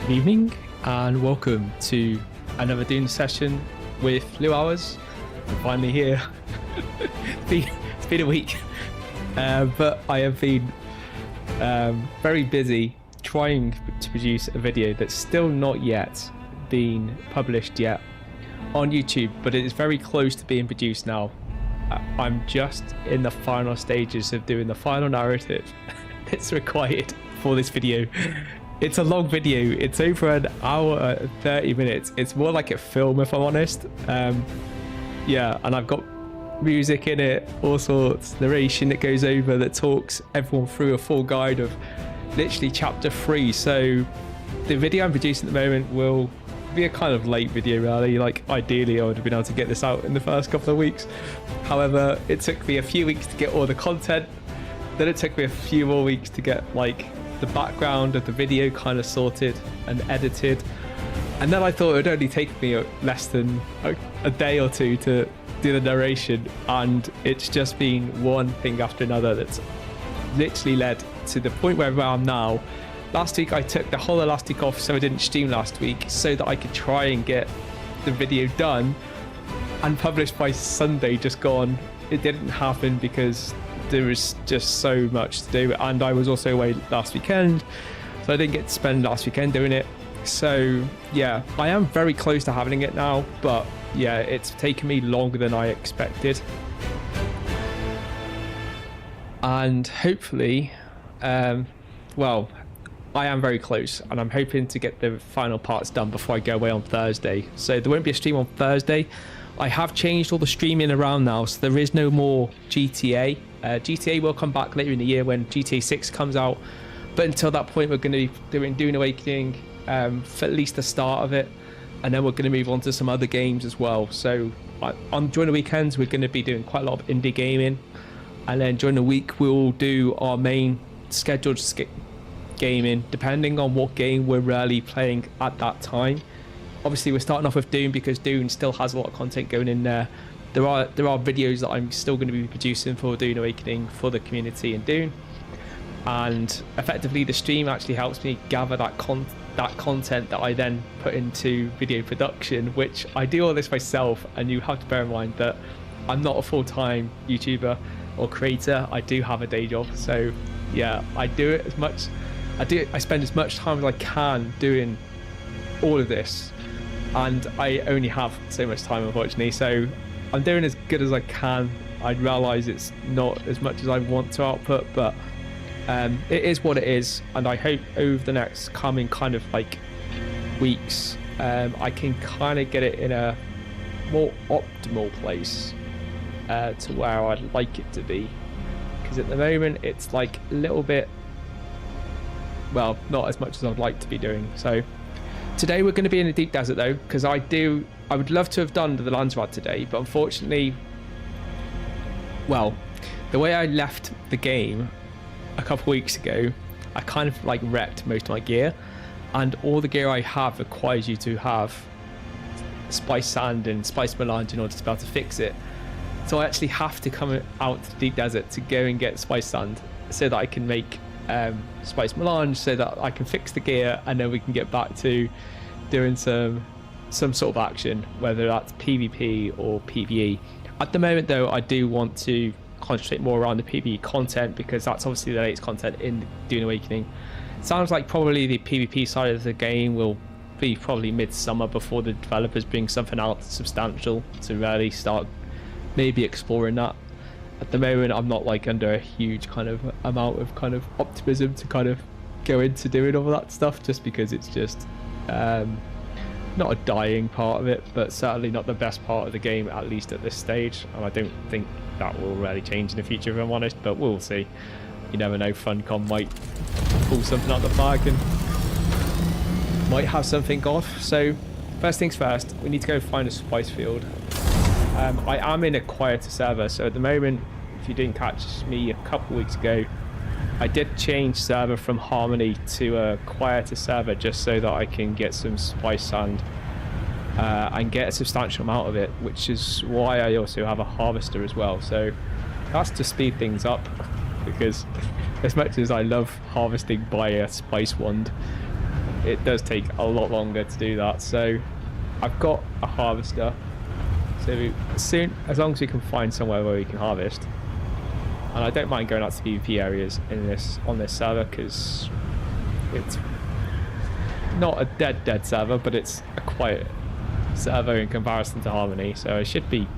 Good evening and welcome to another Dune session with Lou Hours. I'm finally here. It's been a week, but I have been very busy trying to produce a video that's still not yet been published yet on YouTube, but it is very close to being produced now. I'm just in the final stages of doing the final narrative that's required for this video. It's a long video. It's over an hour and 30 minutes. It's more like a film, if I'm honest. Yeah, and I've got music in it, all sorts, narration that goes over that talks everyone through a full guide of literally chapter 3. So the video I'm producing at the moment will be a kind of late video, really. Like, ideally I would have been able to get this out in the first couple of weeks. However, it took me a few weeks to get all the content. Then it took me a few more weeks to get like the background of the video kind of sorted and edited, and then I thought it would only take me less than a day or two to do the narration, and it's just been one thing after another that's literally led to the point where I am now. Last week I took the whole of last week off, so I didn't stream last week, so that I could try and get the video done and published by Sunday just gone. It didn't happen because there was just so much to do, and I was also away last weekend, so I didn't get to spend last weekend doing it. So yeah, I am very close to having it now, but yeah, it's taken me longer than I expected, and hopefully well, I am very close, and I'm hoping to get the final parts done before I go away on Thursday. So there won't be a stream on Thursday. I have changed all the streaming around now, so there is no more GTA. GTA will come back later in the year when GTA 6 comes out, but until that point we're going to be doing Dune Awakening for at least the start of it, and then we're going to move on to some other games as well. So during the weekends we're going to be doing quite a lot of indie gaming, and then during the week we'll do our main scheduled gaming depending on what game we're really playing at that time. Obviously we're starting off with Dune because Dune still has a lot of content going in there. There are videos that I'm still going to be producing for Dune Awakening for the community in Dune, and effectively the stream actually helps me gather that content that I then put into video production, which I do all this myself, and you have to bear in mind that I'm not a full-time YouTuber or creator. I do have a day job, so yeah, I spend as much time as I can doing all of this, and I only have so much time, unfortunately, so I'm doing as good as I can. I realise it's not as much as I want to output, but it is what it is, and I hope over the next coming kind of like weeks I can kind of get it in a more optimal place to where I'd like it to be, because at the moment it's like a little bit, well, not as much as I'd like to be doing. So today we're going to be in the deep desert though, because I would love to have done the Landsrad today, but unfortunately, well, the way I left the game a couple weeks ago, I kind of like wrecked most of my gear, and all the gear I have requires you to have spice sand and spice melange in order to be able to fix it. So I actually have to come out to the deep desert to go and get spice sand so that I can make spice melange, so that I can fix the gear, and then we can get back to doing some sort of action, whether that's PvP or PvE. At the moment though, I do want to concentrate more around the PvE content, because that's obviously the latest content in Dune Awakening. Sounds like probably the PvP side of the game will be probably midsummer before the developers bring something out substantial to really start maybe exploring that. At the moment I'm not like under a huge kind of amount of kind of optimism to kind of go into doing all that stuff, just because it's just not a dying part of it, but certainly not the best part of the game, at least at this stage, and I don't think that will really change in the future, if I'm honest, but we'll see. You never know, Funcom might pull something out of the bag and might have something off. So first things first, we need to go find a spice field. I am in a quieter server, so at the moment, if you didn't catch me a couple weeks ago, I did change server from Harmony to a quieter server just so that I can get some spice sand and get a substantial amount of it, which is why I also have a harvester as well. So that's to speed things up, because as much as I love harvesting by a spice wand, it does take a lot longer to do that. So I've got a harvester. So as long as we can find somewhere where we can harvest, and I don't mind going out to PvP areas on this server because it's not a dead server, but it's a quiet server in comparison to Harmony, so it should be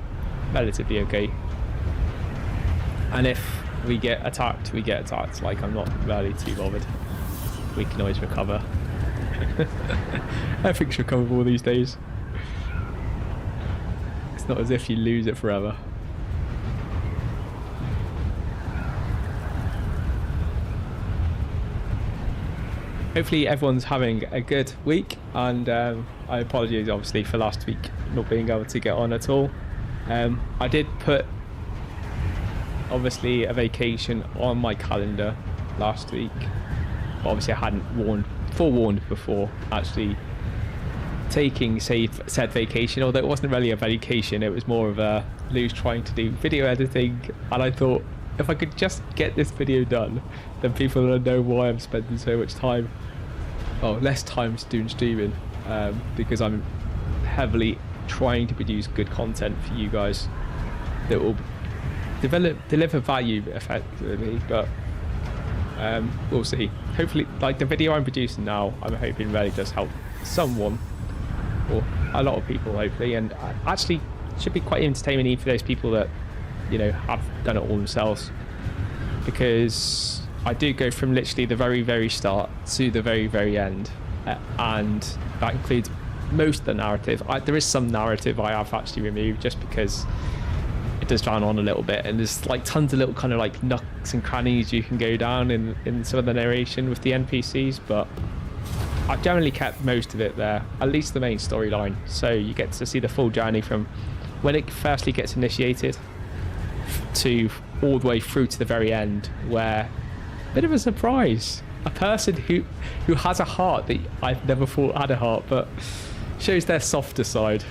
relatively okay. And if we get attacked, we get attacked. Like, I'm not really too bothered. We can always recover. Everything's recoverable these days. It's not as if you lose it forever. Hopefully everyone's having a good week, and I apologise obviously for last week not being able to get on at all. I did put obviously a vacation on my calendar last week, but obviously I hadn't forewarned before actually taking said vacation, although it wasn't really a vacation, it was more of a Lou's trying to do video editing, and I thought if I could just get this video done, then people will know why I'm spending so much time, less time doing streaming, because I'm heavily trying to produce good content for you guys that will deliver value effectively. But we'll see. Hopefully, like the video I'm producing now, I'm hoping really does help someone or a lot of people, hopefully, and actually should be quite entertaining even for those people that, you know, have done it all themselves, because I do go from literally the very, very start to the very, very end, and that includes most of the narrative. There is some narrative I have actually removed just because it does drown on a little bit, and there's like tons of little kind of like nooks and crannies you can go down in some of the narration with the NPCs, but I've generally kept most of it there, at least the main storyline, so you get to see the full journey from when it firstly gets initiated to all the way through to the very end, where a bit of a surprise, a person who has a heart that I've never thought had a heart, but shows their softer side.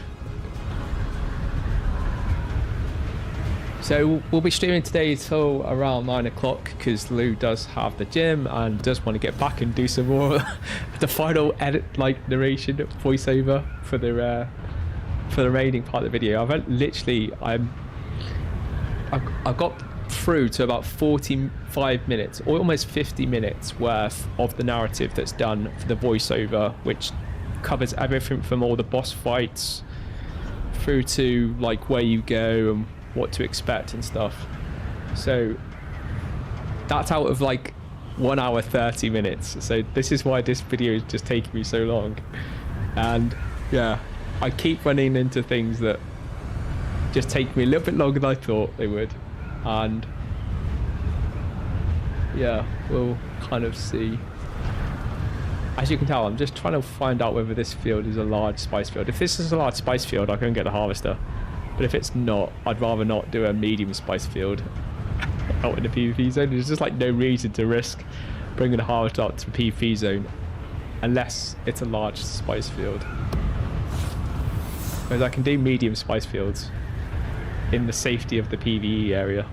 So we'll be streaming today till around 9 o'clock because Lou does have the gym and does want to get back and do some more the final edit, like narration voiceover for the remaining part of the video. I've got through to about 45 minutes or almost 50 minutes worth of the narrative that's done for the voiceover, which covers everything from all the boss fights through to like where you go and what to expect and stuff. So that's out of like 1 hour 30 minutes. So this is why this video is just taking me so long. And yeah, I keep running into things that just take me a little bit longer than I thought they would, and yeah, we'll kind of see. As you can tell, I'm just trying to find out whether this field is a large spice field. If this is a large spice field, I can get the harvester, but if it's not, I'd rather not do a medium spice field out in the PvP zone. There's just like no reason to risk bringing a harvester out to the PvP zone unless it's a large spice field, whereas I can do medium spice fields in the safety of the PvE area.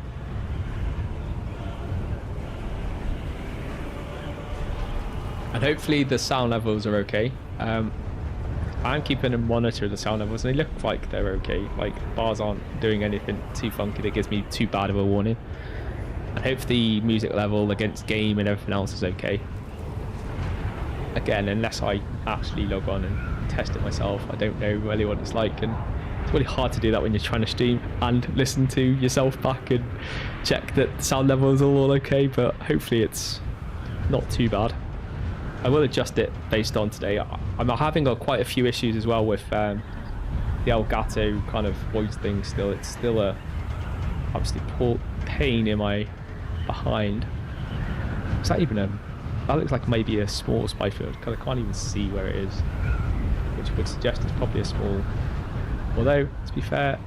And hopefully the sound levels are okay. I'm keeping a monitor of the sound levels and they look like they're okay. Like bars aren't doing anything too funky that gives me too bad of a warning. And hopefully the music level against game and everything else is okay. Again, unless I actually log on and test it myself, I don't know really what it's like, and it's really hard to do that when you're trying to stream and listen to yourself back and check that the sound levels are all okay, but hopefully it's not too bad. I will adjust it based on today. I'm having quite a few issues as well with the Elgato kind of voice thing still. It's still a absolute pain in my behind. Is that even that looks like maybe a small spice field because I can't even see where it is, which would suggest it's probably a small. Although, to be fair,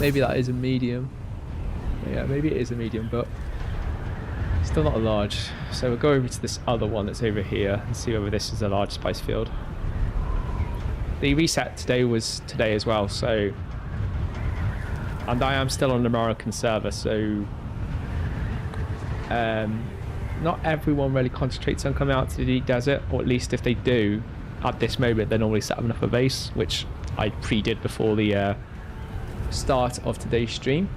maybe that is a medium. Yeah, maybe it is a medium, but still not a large. So we'll go over to this other one that's over here and see whether this is a large spice field. The reset today was today as well, so, and I am still on the American server, so not everyone really concentrates on coming out to the deep desert, or at least if they do, at this moment, they're normally setting up a base, which I pre-did before the start of today's stream.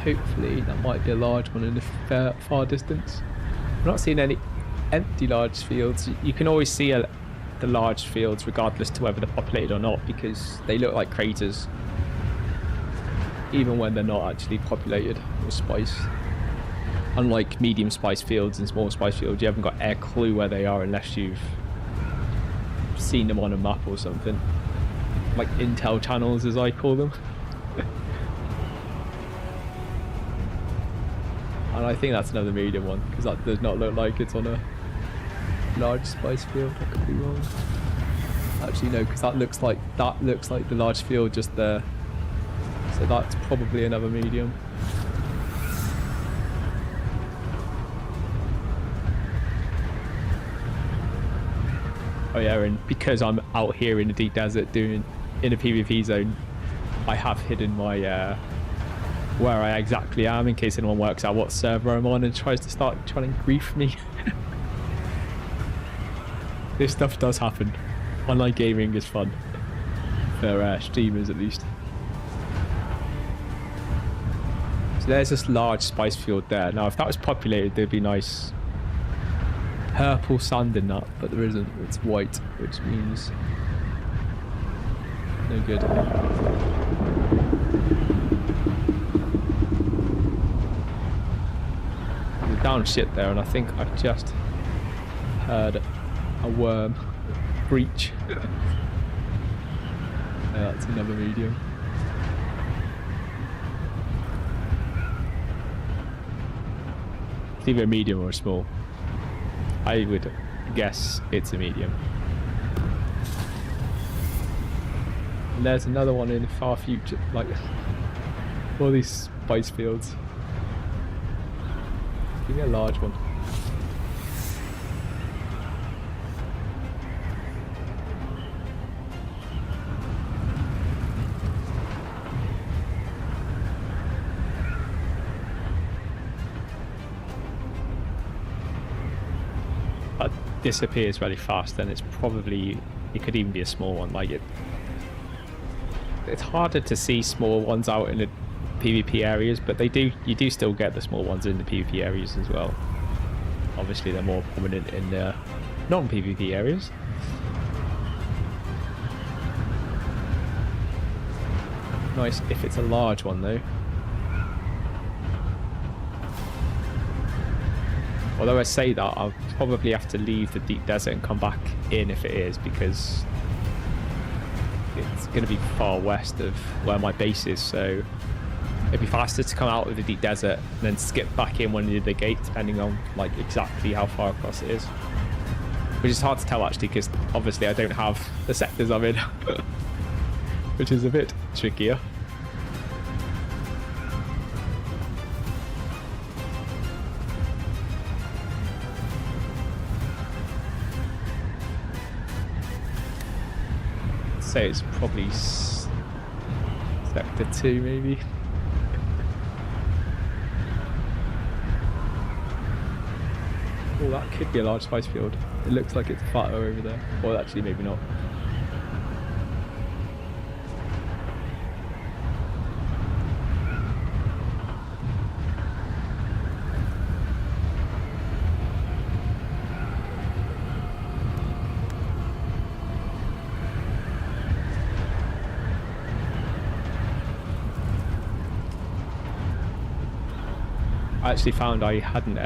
Hopefully that might be a large one in the far distance. I'm not seeing any empty large fields. You can always see the large fields regardless to whether they're populated or not, because they look like craters even when they're not actually populated with spice. Unlike medium spice fields and small spice fields, you haven't got a clue where they are unless you've seen them on a map or something, like intel channels as I call them. And I think that's another medium one, because that does not look like it's on a large spice field. I could be wrong. Actually, no, because that looks like the large field just there. So that's probably another medium. Oh yeah, and because I'm out here in the deep desert in a PvP zone, I have hidden my where I exactly am in case anyone works out what server I'm on and tries to start trying to grief me. This stuff does happen. Online gaming is fun. For streamers at least. So there's this large spice field there. Now if that was populated there'd be nice purple sand in that, but there isn't. It's white, which means no good. Down shit there, and I think I've just heard a worm breach. Yeah, that's another medium. It's either a medium or a small. I would guess it's a medium. And there's another one in the far future, like all these spice fields. Give me a large one. That disappears really fast, then it could even be a small one. Like it's harder to see small ones out in the PvP areas, but you do still get the small ones in the PvP areas as well. Obviously they're more prominent in the non-PvP areas. Nice if it's a large one though. Although I say that, I'll probably have to leave the deep desert and come back in if it is, because it's going to be far west of where my base is, so it'd be faster to come out of the deep desert and then skip back in when you the gate, depending on like exactly how far across it is. Which is hard to tell actually, because obviously I don't have the sectors I'm in, which is a bit trickier. I'd say it's probably sector 2 maybe. Oh, that could be a large spice field. It looks like it's fatter over there. Or actually, maybe not. I actually found I hadn't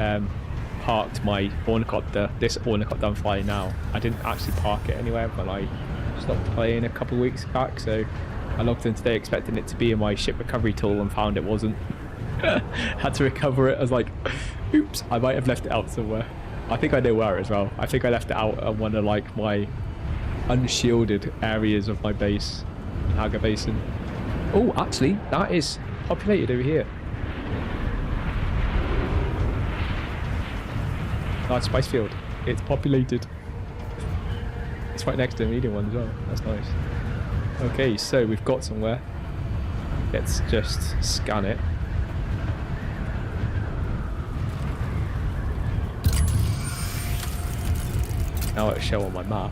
parked my ornithopter, this ornithopter I'm flying now. I didn't actually park it anywhere when I stopped playing a couple of weeks back, so I logged in today expecting it to be in my ship recovery tool and found it wasn't. Had to recover it. I was like, oops, I might have left it out somewhere. I think I know where as well. I think I left it out on one of like my unshielded areas of my base, Haga Basin. Oh, actually, that is populated over here. Large spice field. It's populated. It's right next to the medium one as well. That's nice. Okay, so we've got somewhere. Let's just scan it. Now it'll show on my map.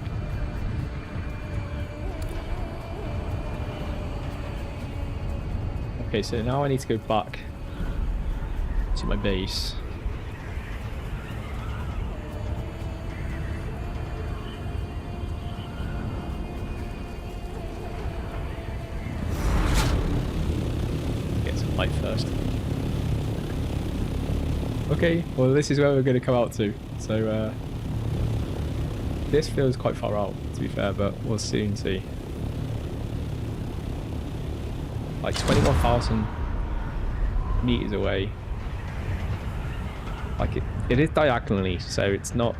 Okay, so now I need to go back to my base. Get some light first. Okay, well this is where we're going to come out to. So this feels quite far out, to be fair, but we'll soon see. Like 21,000 meters away. Like it is diagonally, so it's not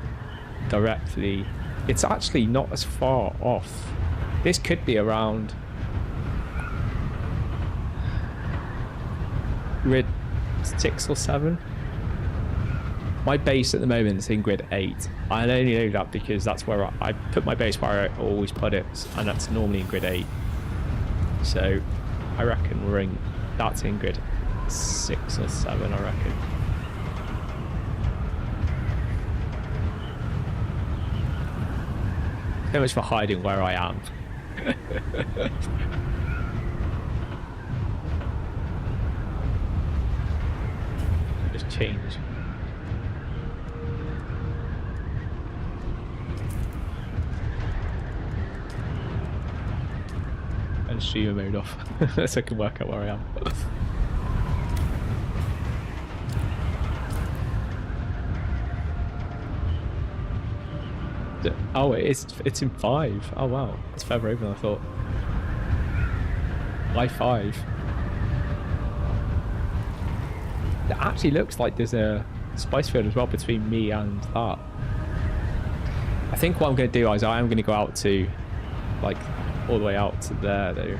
directly. It's actually not as far off. This could be around grid 6 or 7. My base at the moment is in grid 8. I only know that because that's where I put my base where I always put it, and that's normally in grid 8. So I reckon that's in grid 6 or 7, I reckon. So much for hiding where I am. Just change. And streamer mode off so I can work out where I am. Oh, it's in 5. Oh wow, it's further over than I thought. Why 5? It actually looks like there's a spice field as well between me and that. I think what I'm going to do is I am going to go out to, like, all the way out to there though.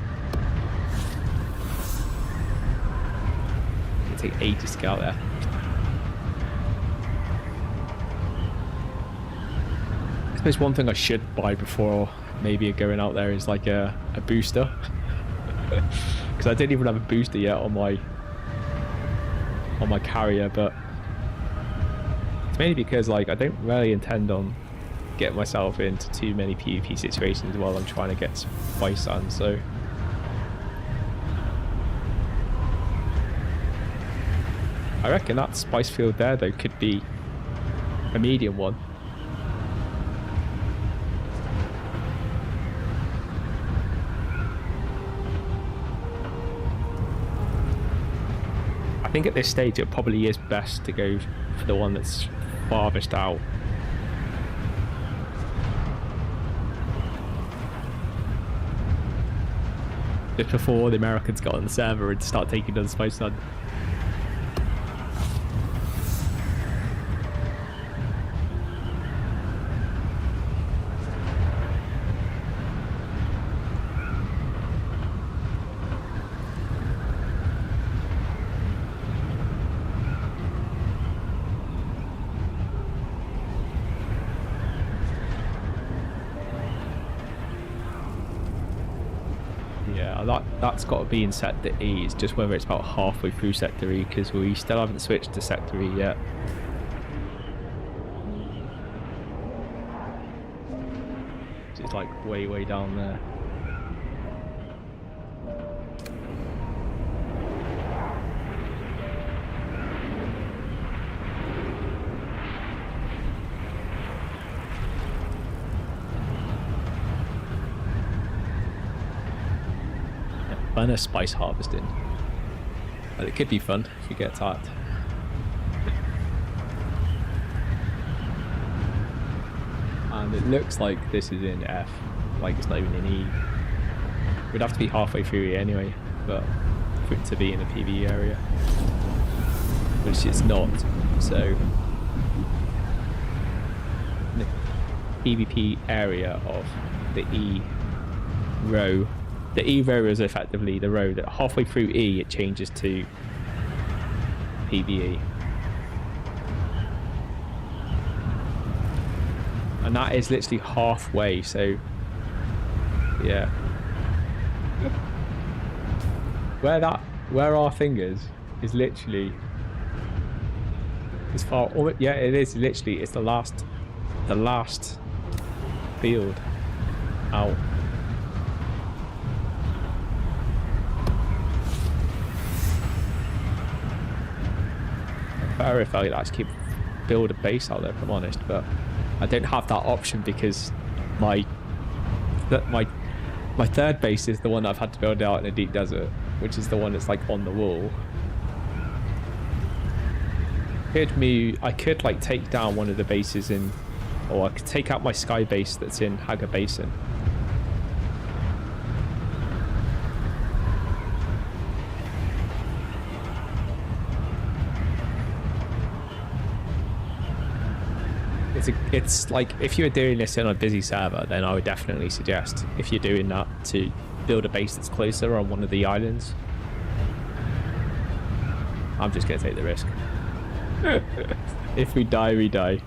It'll take ages to get out there. I suppose one thing I should buy before maybe going out there is like a booster. Because I didn't even have a booster yet on my carrier, but it's mainly because like I don't really intend on getting myself into too many PvP situations while I'm trying to get spice on, so I reckon that spice field there though could be a medium one. I think at this stage it probably is best to go for the one that's farthest out. Just before the Americans got on the server and start taking down the Spice Sun. That's got to be in Sector E. It's just whether it's about halfway through Sector E, because we still haven't switched to Sector E yet. It's like way down there. Fun spice harvesting, but it could be fun if you get attacked. And it looks like this is in F, like it's not even in E. We'd have to be halfway through E anyway, but for it to be in a PvE area, which it's not. So the PvP area of the E row. The E row is effectively the row that halfway through E it changes to PvE. And that is literally halfway, so yeah. Where our thing is literally as far, yeah, it is literally, it's the last field. Ow. Better if I actually build a base out there, if I'm honest, but I don't have that option because my third base is the one I've had to build out in a deep desert, which is the one that's like on the wall. I could like take down one of the bases in, or I could take out my sky base that's in Haga Basin. It's like, if you were doing this in a busy server, then I would definitely suggest, if you're doing that, to build a base that's closer on one of the islands. I'm just going to take the risk. If we die, we die.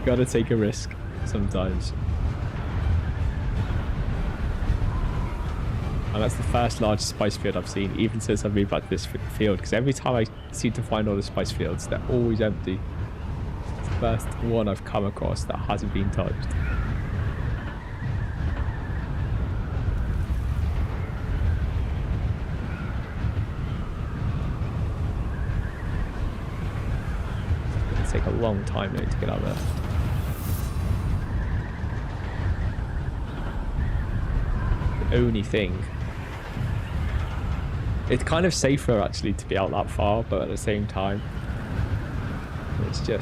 Gotta take a risk sometimes. And that's the first large spice field I've seen, even since I've moved back to this field, because every time I seem to find all the spice fields, they're always empty. It's the first one I've come across that hasn't been touched. It's take a long time though to get out there. The only thing, it's kind of safer actually to be out that far, but at the same time it's going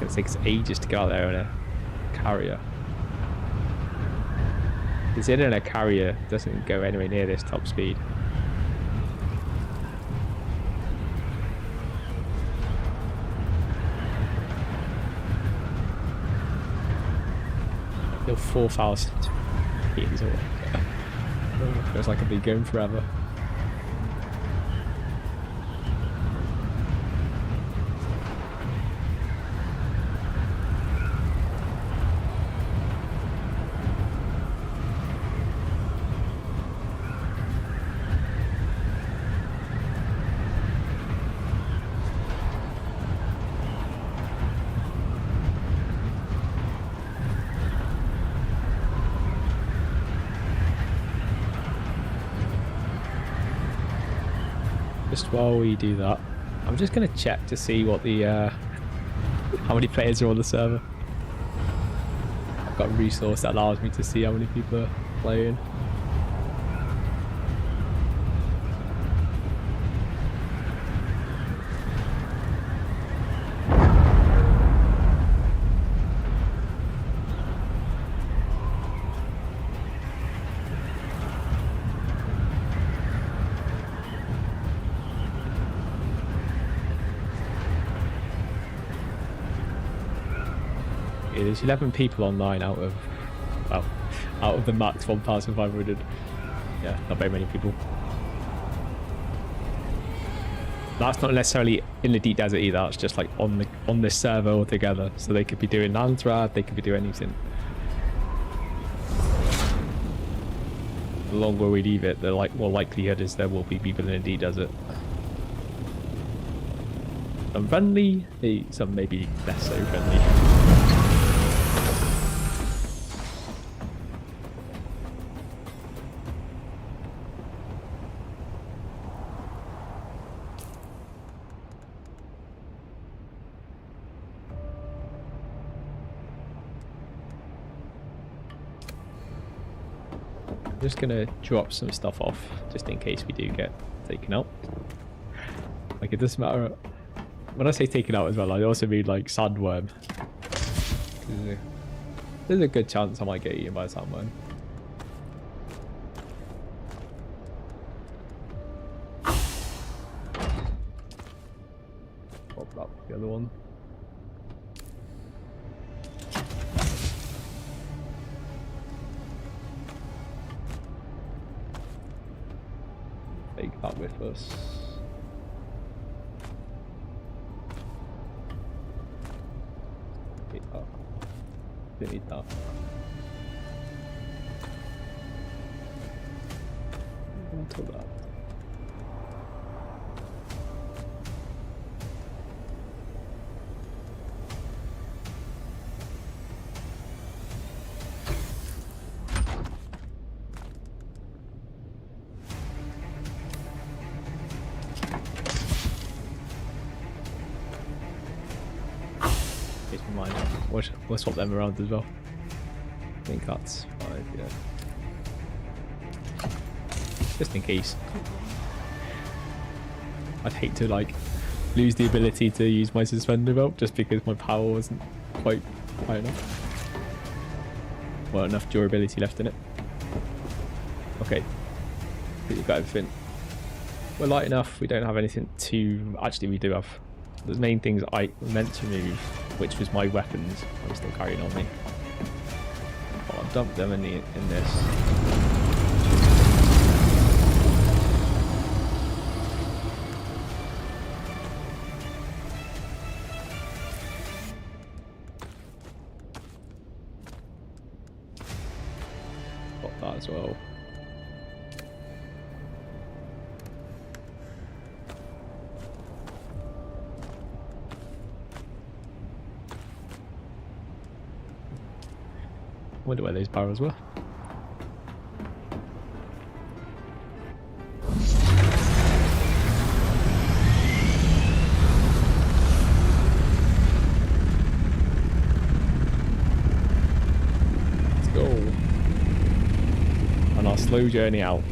to take us ages to get out there in a carrier. Because in a carrier doesn't go anywhere near this top speed. Still 4,000 meters away. Feels like I've been going forever. Just while we do that, I'm just going to check to see what the how many players are on the server. I've got a resource that allows me to see how many people are playing. There's 11 people online out of, well, out of the max 1,500. Yeah, not very many people. That's not necessarily in the deep desert either. That's just like on this server altogether. So they could be doing Landsrad, they could be doing anything. The longer we leave it, the more likelihood is there will be people in the deep desert. Some friendly, some maybe less so friendly. I'm just gonna drop some stuff off just in case we do get taken out. Like, it doesn't matter. When I say taken out as well, I also mean like sandworm. There's a good chance I might get eaten by a sandworm. Pop up the other one. Take that with us. Take that. Don't need that. Onto that. Change my mind. We'll swap them around as well. I think that's 5, yeah. Just in case. I'd hate to like lose the ability to use my suspender belt just because my power wasn't quite high enough. Well, enough durability left in it. Okay. I think we've got everything. We're light enough. We don't have anything to... Actually, we do have the main things I meant to move, which was my weapons. I'm still carrying on me. I'll dump them in this. That as well. Wonder where those barrels were. Let's go. On our slow journey out.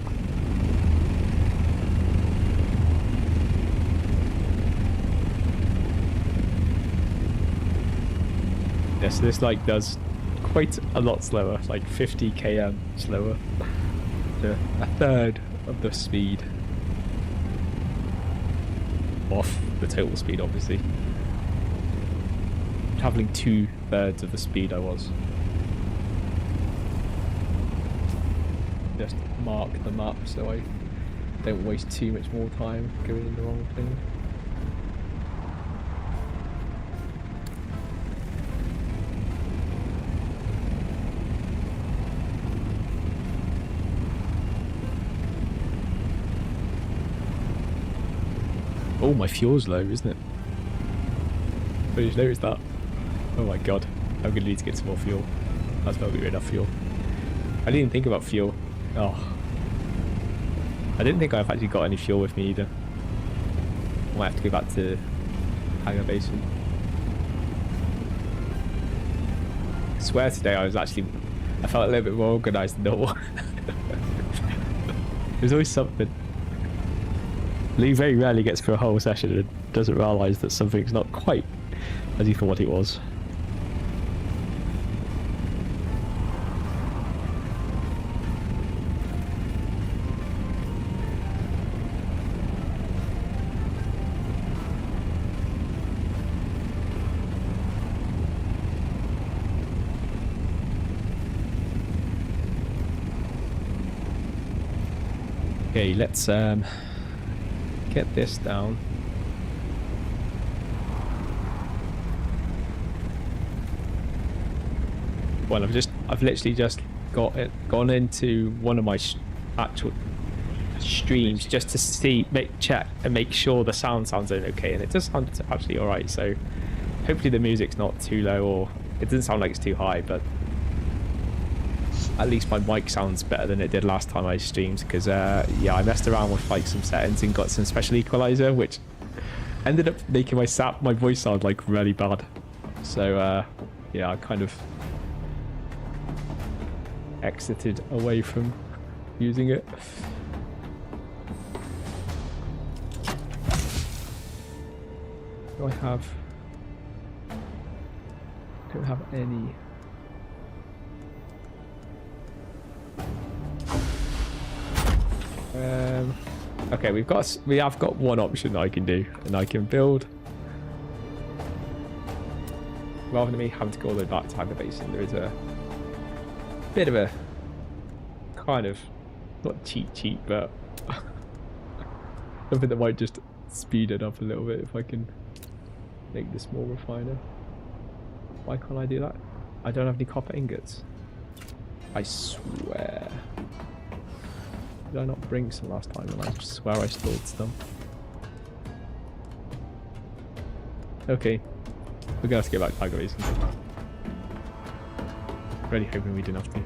Yes, this like does quite a lot slower, like 50 km slower. To a third of the speed. Off the total speed, obviously. Traveling 2/3 of the speed I was. Just mark the map so I don't waste too much more time going in the wrong thing. Oh, my fuel's low, isn't it? I just noticed that. Oh my god, I'm gonna need to get some more fuel. That's not gonna be enough fuel. I didn't even think about fuel. Oh. I didn't think I've actually got any fuel with me either. I might have to go back to Hangar Basin. I swear today I felt a little bit more organised than normal. There's always something. Lee very rarely gets through a whole session and doesn't realise that something's not quite as he thought it was. Okay, let's get this down. Well, I've literally just gone into one of my actual streams just to check and make sure the sounds okay, and it does sound actually all right. So hopefully the music's not too low, or it doesn't sound like it's too high, but at least my mic sounds better than it did last time I streamed, because yeah, I messed around with like some settings and got some special equalizer, which ended up making my voice sound like really bad. So yeah, I kind of exited away from using it. Do I have... don't have any... okay, we have got one option that I can do, and I can build, rather than me having to go all the way back to Hangar Basin. There is a bit of a kind of not cheat, but something that might just speed it up a little bit if I can make this more refiner. Why can't I do that? I don't have any copper ingots. I swear. Did I not bring some last time? And I swear I stored some. Okay, we're gonna have to get back to Hangar Basin. Really hoping we didn't have to,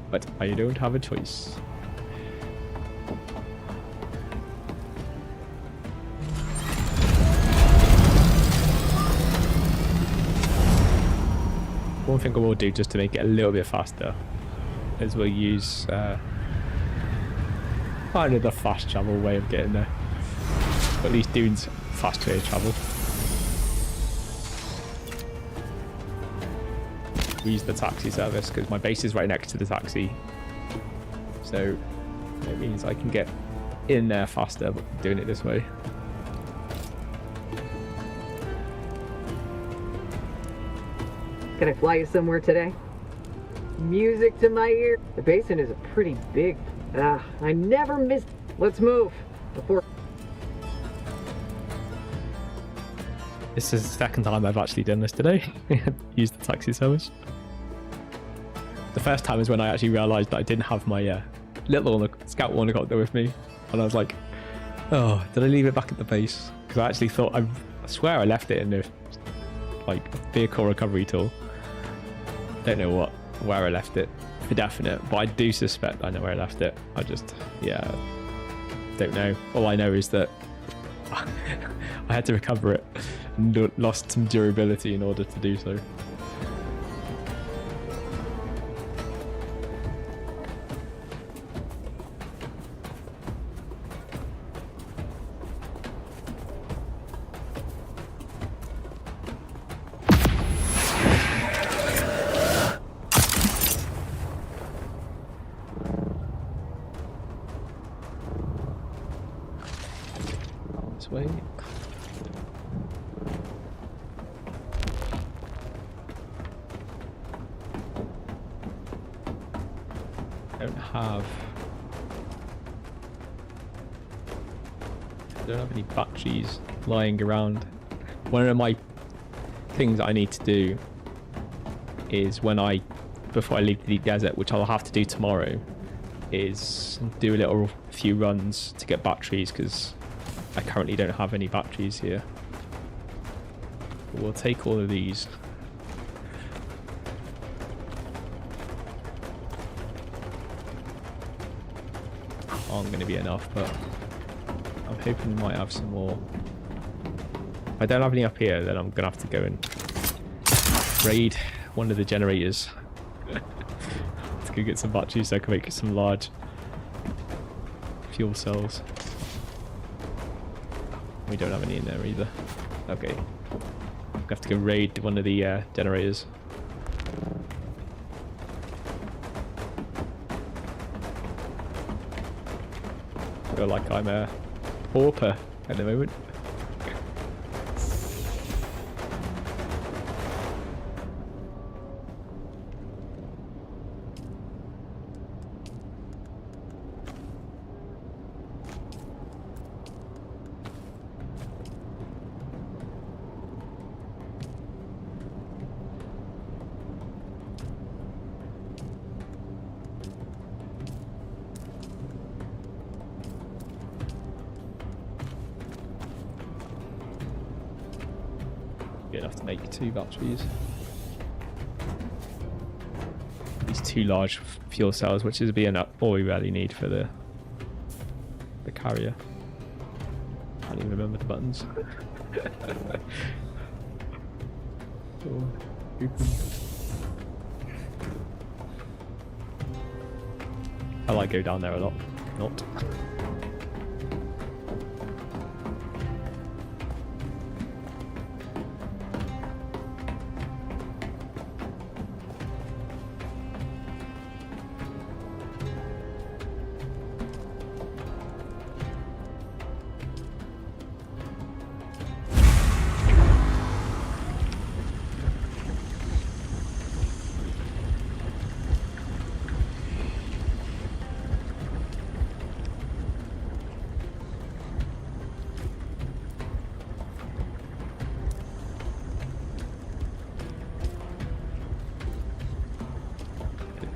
but I don't have a choice. One thing I will do just to make it a little bit faster is we'll use kind of the fast travel way of getting there. Or at least doing fast train travel. Use the taxi service because my base is right next to the taxi. So it means I can get in there faster doing it this way. Can I fly you somewhere today? Music to my ear. The basin is a pretty big. I never missed. Let's move before. This is the second time I've actually done this today. Used the taxi service. The first time is when I actually realised that I didn't have my little scout ornithopter with me, and I was like, "Oh, did I leave it back at the base?" Because I actually thought I swear I left it in the vehicle recovery tool. Don't know where I left it for definite, but I do suspect I know where I left it. I just don't know. All I know is that I had to recover it and lost some durability in order to do so. Way. I don't have any batteries lying around. One of my things I need to do is before I leave the deep desert, which I'll have to do tomorrow, is do a few runs to get batteries because I currently don't have any batteries here. But we'll take all of these. Aren't going to be enough, but I'm hoping we might have some more. If I don't have any up here, then I'm going to have to go and raid one of the generators to go get some batteries so I can make some large fuel cells. We don't have any in there either. Okay. I have to go raid one of the generators. I feel like I'm a pauper at the moment. Enough to make 2 batteries. These 2 large fuel cells, which is being all we really need for the carrier. Can't even remember the buttons. I like go down there a lot. Not.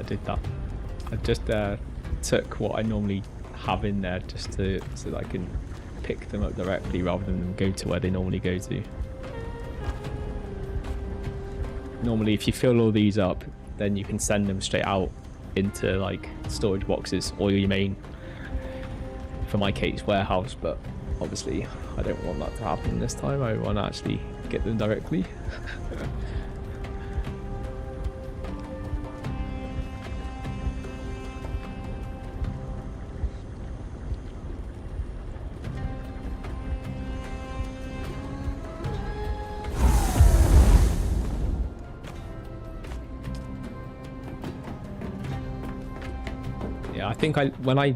Did that. I just took what I normally have in there just so that I can pick them up directly rather than go to where they normally go to. Normally if you fill all these up, then you can send them straight out into like storage boxes or your main, for my case, warehouse, but obviously I don't want that to happen this time. I want to actually get them directly. Yeah, I think when I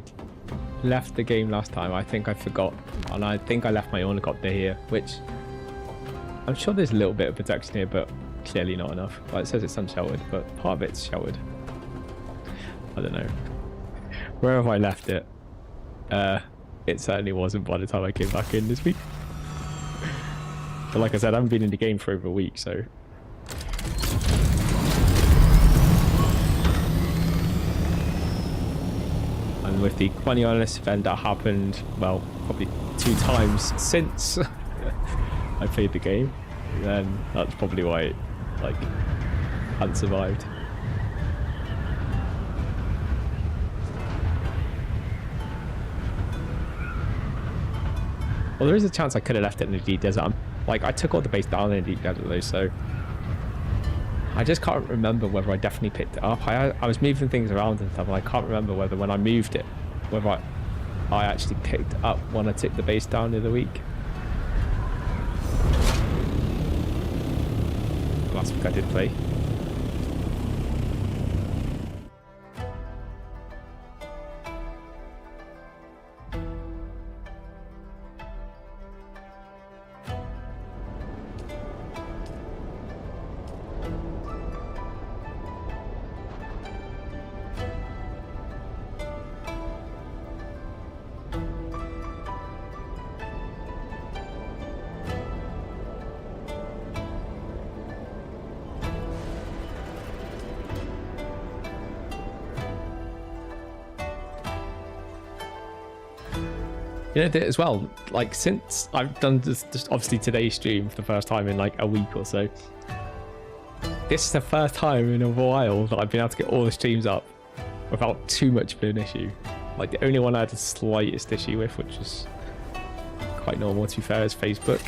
left the game last time, I think I forgot, and I think I left my helicopter here, which I'm sure there's a little bit of protection here, but clearly not enough. Well, it says it's unsheltered, but part of it's sheltered. I don't know. Where have I left it? It certainly wasn't by the time I came back in this week. But like I said, I haven't been in the game for over a week, so... And with the Funny Honest event that happened, well, probably 2 times since I played the game, then that's probably why it, like, hadn't survived. Well, there is a chance I could have left it in the deep desert. Like, I took all the base down in the deep desert though, so I just can't remember whether I definitely picked it up. I was moving things around and stuff, and I can't remember whether when I moved it, whether I actually picked it up when I took the base down the other week. Last week I did play. You know, as well, like, since I've done this obviously today's stream for the first time in like a week or so, this is the first time in a while that I've been able to get all the streams up without too much of an issue. Like, the only one I had the slightest issue with, which is quite normal to be fair, is Facebook.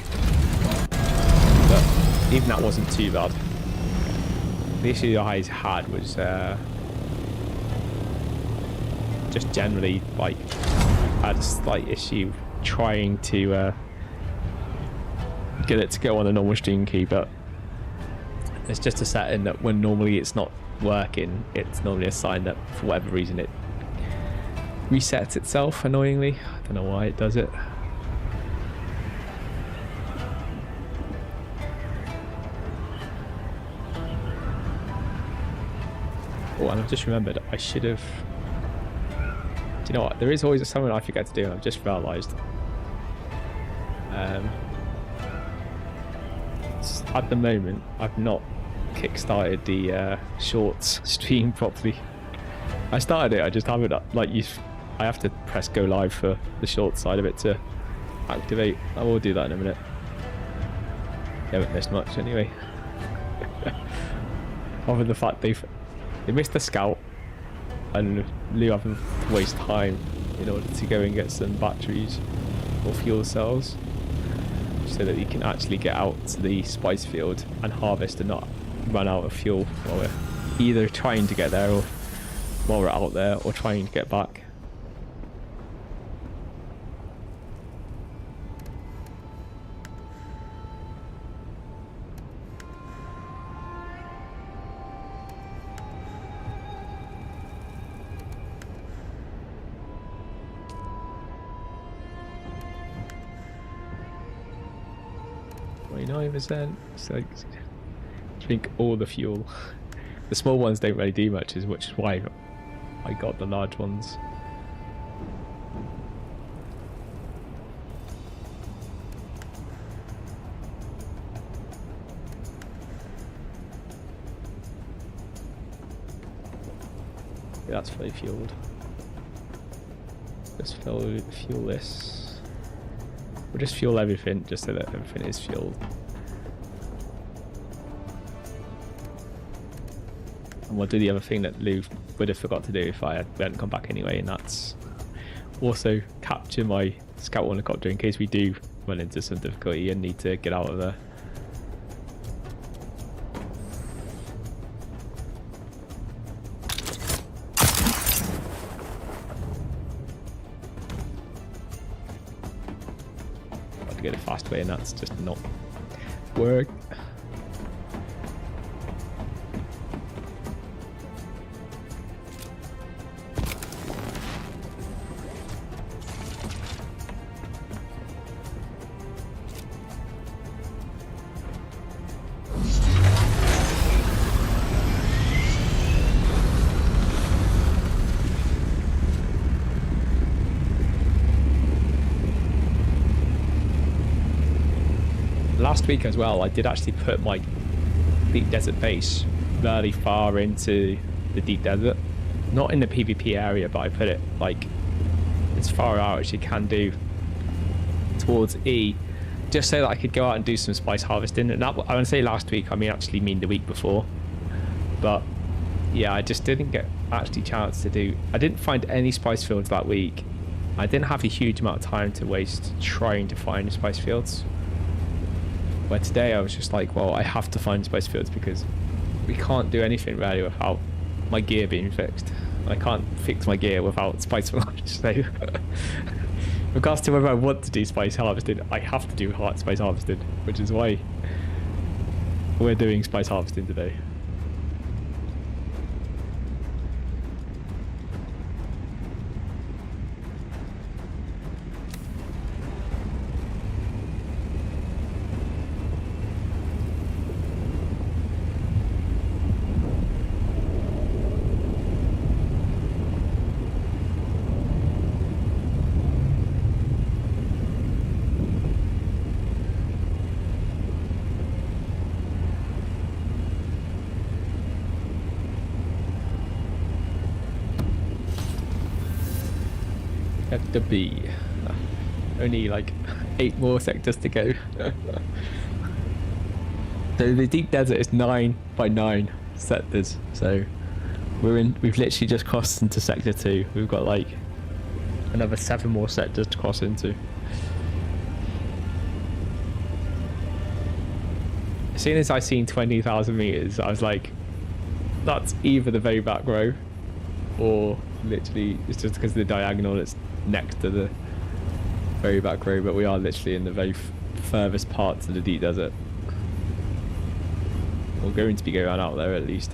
But even that wasn't too bad. The issue I had was just generally, like, I had a slight issue trying to get it to go on a normal stream key, but it's just a setting that when normally it's not working, it's normally a sign that for whatever reason it resets itself annoyingly. I don't know why it does it. Oh, and I've just remembered I should have... Do you know what? There is always something I forget to do, and I've just realised. At the moment, I've not kick-started the shorts stream properly. I started it, I just haven't, like, I have to press go live for the short side of it to activate. I will do that in a minute. You haven't missed much anyway. Other than the fact they missed the scout, and Lou having to waste time in order to go and get some batteries or fuel cells so that he can actually get out to the spice field and harvest and not run out of fuel while we're either trying to get there or while we're out there or trying to get back. It's like drink all the fuel. The small ones don't really do much, which is why I got the large ones. Yeah, that's fully fueled. Just fuel this. We'll just fuel everything just so that everything is fueled. And we'll do the other thing that Lou would have forgot to do if I hadn't come back anyway, and that's also capture my scout helicopter in case we do run into some difficulty and need to get out of there. Got to get a fast way, and that's just not work. last week as well, I did actually put my deep desert base really far into the deep desert, not in the PvP area, but I put it like as far out as you can do towards E, just so that I could go out and do some spice harvesting. And that, I want to say last week, I mean actually mean the week before, but yeah, I just didn't get actually chance to do. I didn't find any spice fields that week. I didn't have a huge amount of time to waste trying to find spice fields. Where today I was just like, well, I have to find spice fields because we can't do anything really without my gear being fixed. I can't fix my gear without spice harvesting. So, regards to whether I want to do spice harvesting, I have to do spice harvesting, which is why we're doing spice harvesting today. The B. Only like 8 more sectors to go. So the deep desert is 9 by 9 sectors. So we've literally just crossed into sector 2. We've got like another 7 more sectors to cross into. As soon as I seen 20,000 meters, I was like, that's either the very back row, or literally it's just because of the diagonal it's next to the very back row, but we are literally in the very furthest parts of the deep desert. We're going to be going out there at least.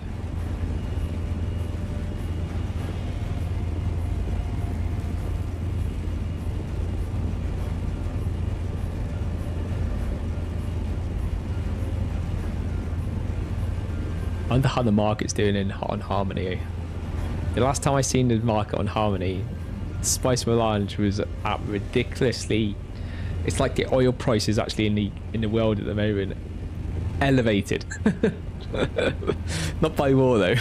I wonder how the market's doing on Harmony. The last time I seen the market on Harmony, Spice Melange was at ridiculously. It's like the oil price is actually in the world at the moment elevated. Not by war though,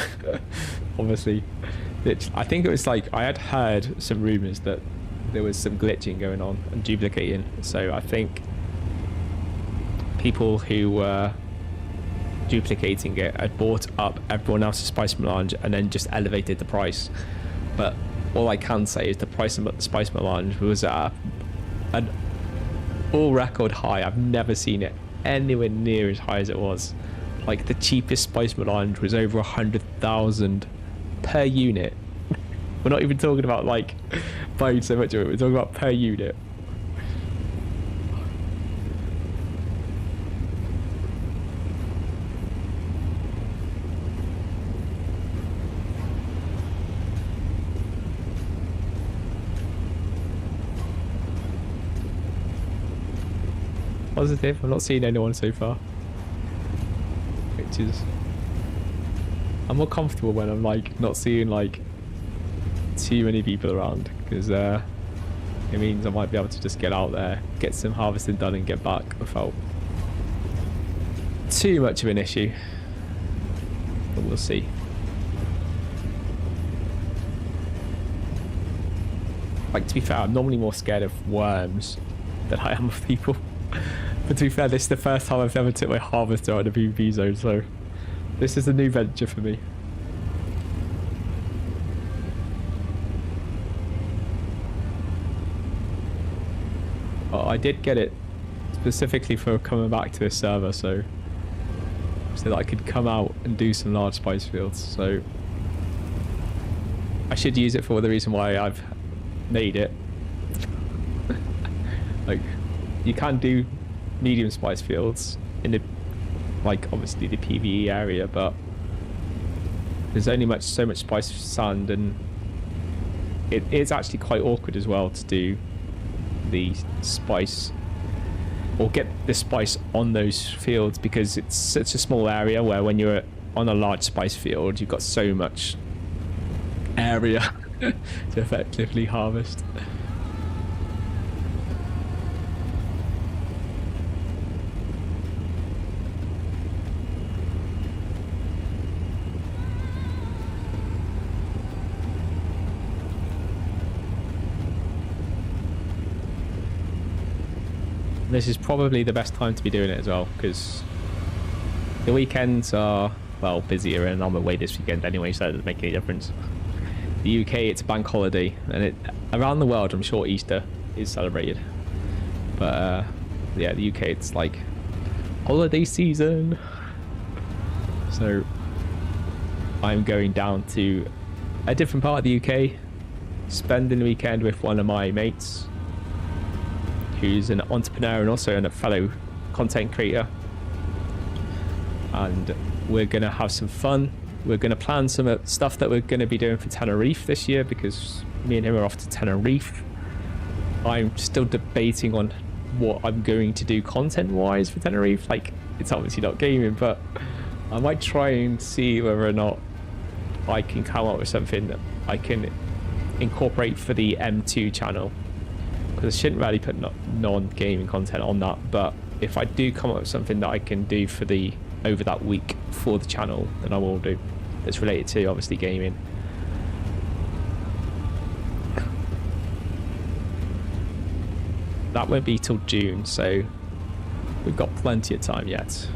obviously. I think it was like I had heard some rumors that there was some glitching going on and duplicating. So I think people who were duplicating it had bought up everyone else's Spice Melange and then just elevated the price. But all I can say is the price of the Spice Melange was at an all record high. I've never seen it anywhere near as high as it was. Like the cheapest Spice Melange was over 100,000 per unit. We're not even talking about like buying so much of it, we're talking about per unit. Positive. I'm not seeing anyone so far, which is, I'm more comfortable when I'm like not seeing like too many people around, because it means I might be able to just get out there, get some harvesting done and get back without too much of an issue, but we'll see. Like, to be fair, I'm normally more scared of worms than I am of people. But to be fair, this is the first time I've ever took my harvester out of the PvP zone, so this is a new venture for me. I did get it specifically for coming back to this server, so that I could come out and do some large spice fields. So I should use it for the reason why I've made it. Like, you can do medium spice fields in the, like, obviously the PvE area, but there's only so much spice sand, and it is actually quite awkward as well to do the spice or get the spice on those fields, because it's such a small area where when you're on a large spice field you've got so much area to effectively harvest. this is probably the best time to be doing it as well, because the weekends are, well, busier, and I'm away this weekend anyway, so that doesn't make any difference. The UK, it's a bank holiday, and around the world, I'm sure Easter is celebrated. But yeah, the UK, it's like holiday season. So I'm going down to a different part of the UK, spending the weekend with one of my mates, who's an entrepreneur and also a fellow content creator. And we're going to have some fun. We're going to plan some stuff that we're going to be doing for Tenerife this year, because me and him are off to Tenerife. I'm still debating on what I'm going to do content-wise for Tenerife. Like, it's obviously not gaming, but I might try and see whether or not I can come up with something that I can incorporate for the M2 channel. Because I shouldn't really put non-gaming content on that, but if I do come up with something that I can do for over that week for the channel, then I will do. That's related to obviously gaming. That won't be till June, so we've got plenty of time yet.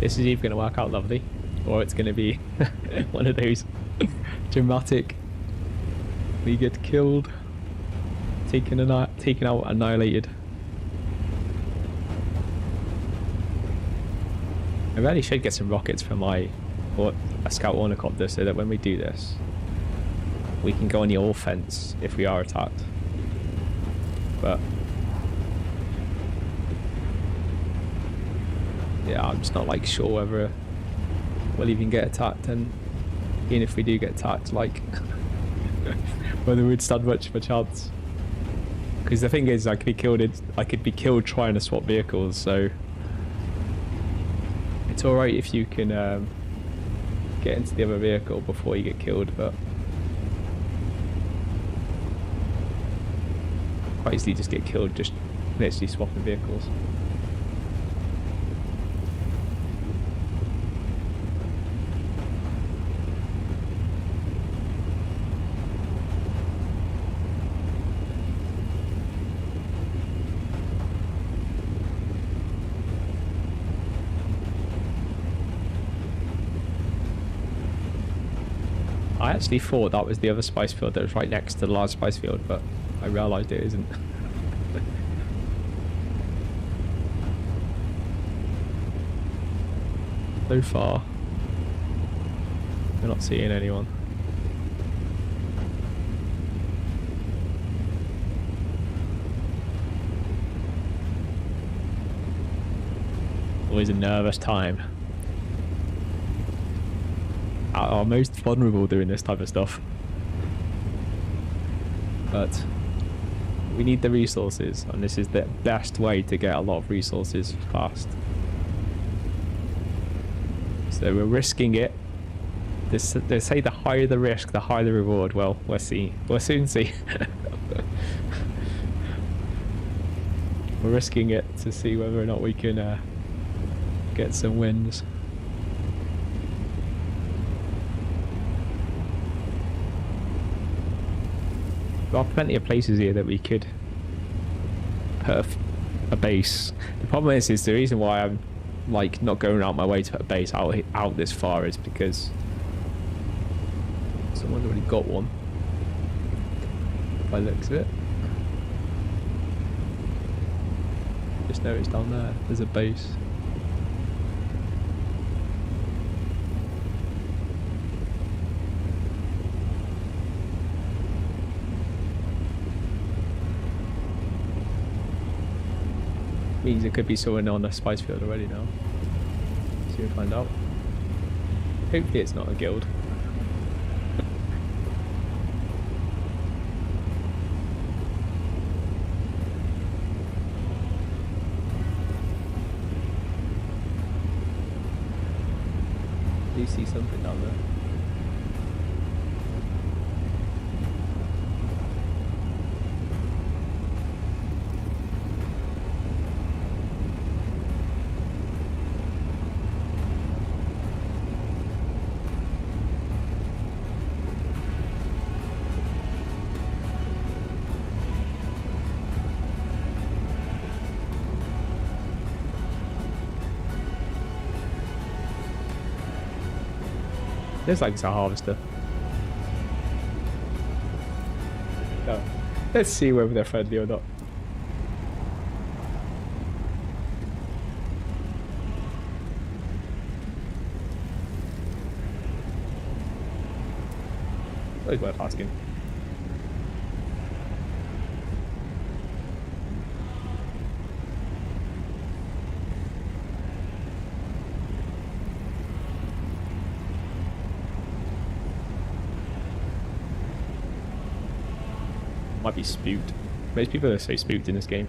This is either going to work out lovely, or it's going to be one of those dramatic, we get killed, taken out, annihilated. I really should get some rockets for a scout ornithopter, so that when we do this, we can go on the offense if we are attacked. But yeah, I'm just not like sure whether we'll even get attacked, and even if we do get attacked, like whether we'd stand much of a chance. Because the thing is, I could be killed trying to swap vehicles, so it's alright if you can get into the other vehicle before you get killed, but quite easily just get killed just literally swapping vehicles. I actually thought that was the other spice field that was right next to the large spice field, but I realised it isn't. So far, we're not seeing anyone. Always a nervous time. Are most vulnerable doing this type of stuff, but we need the resources, and this is the best way to get a lot of resources fast. So we're risking it. They say the higher the risk, the higher the reward. Well, we'll see. We'll soon see. We're risking it to see whether or not we can get some wins. There are plenty of places here that we could put a base. The problem is the reason why I'm like not going out my way to put a base out this far is because someone's already got one, by the looks of it. Just noticed down there's a base. Means it could be someone on the spice field already now. So soon find out. Hopefully it's not a guild. Do you see something down there? Looks like it's a harvester. No. Let's see whether they're friendly or not. It's worth asking. Might be spooked. Most people are so spooked in this game.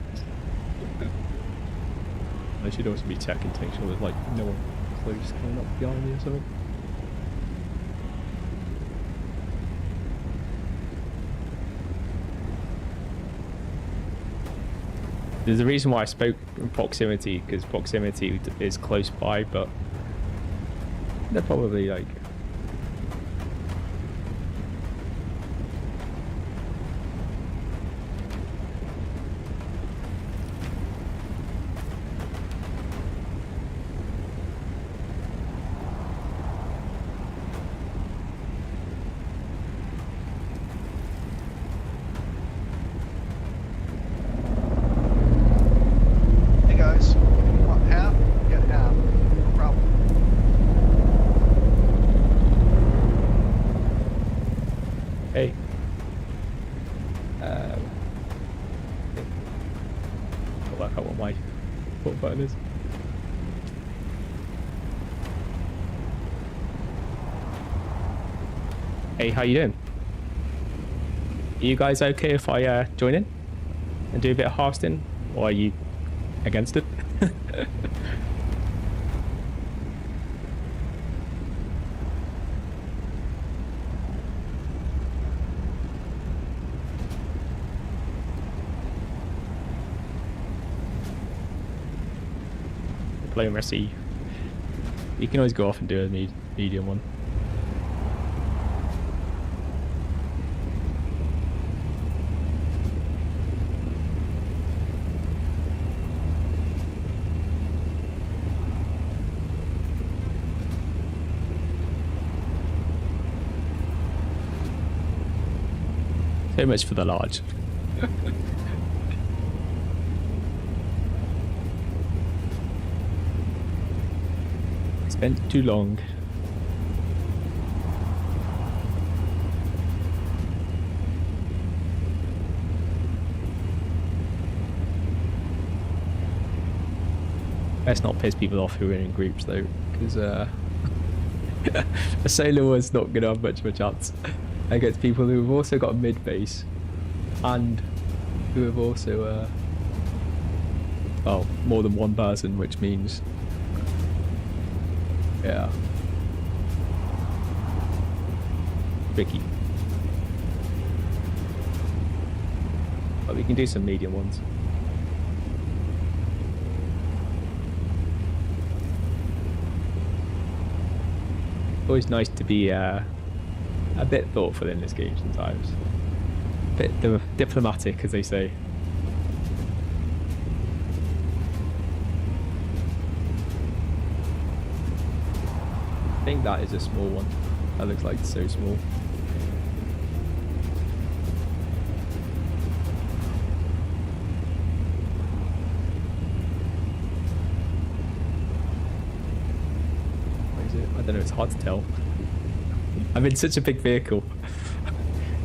I should also be checking to make sure there's like no one close coming up behind me or something. There's a reason why I spoke in proximity, because proximity is close by, but they're probably like button is. Hey, how you doing? Are you guys okay if I join in and do a bit of harvesting, or are you against it? Diplomacy. You can always go off and do a medium one. So much for the large. Spent too long. Let's not piss people off who are in groups though, because a solo is not going to have much of a chance against people who have also got a mid base and who have also well, more than one person, which means yeah, tricky. But we can do some medium ones. Always nice to be a bit thoughtful in this game sometimes. A bit diplomatic, as they say. I think that is a small one. That looks like it's so small. What is it? I don't know, it's hard to tell. I'm in such a big vehicle.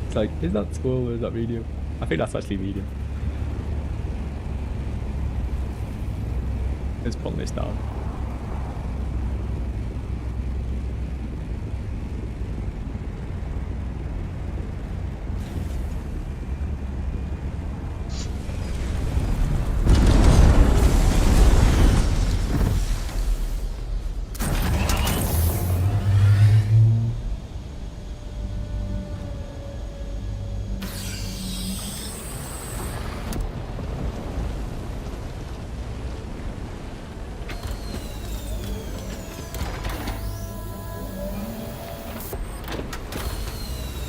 It's like, is that small or is that medium? I think that's actually medium. Let's pull this down.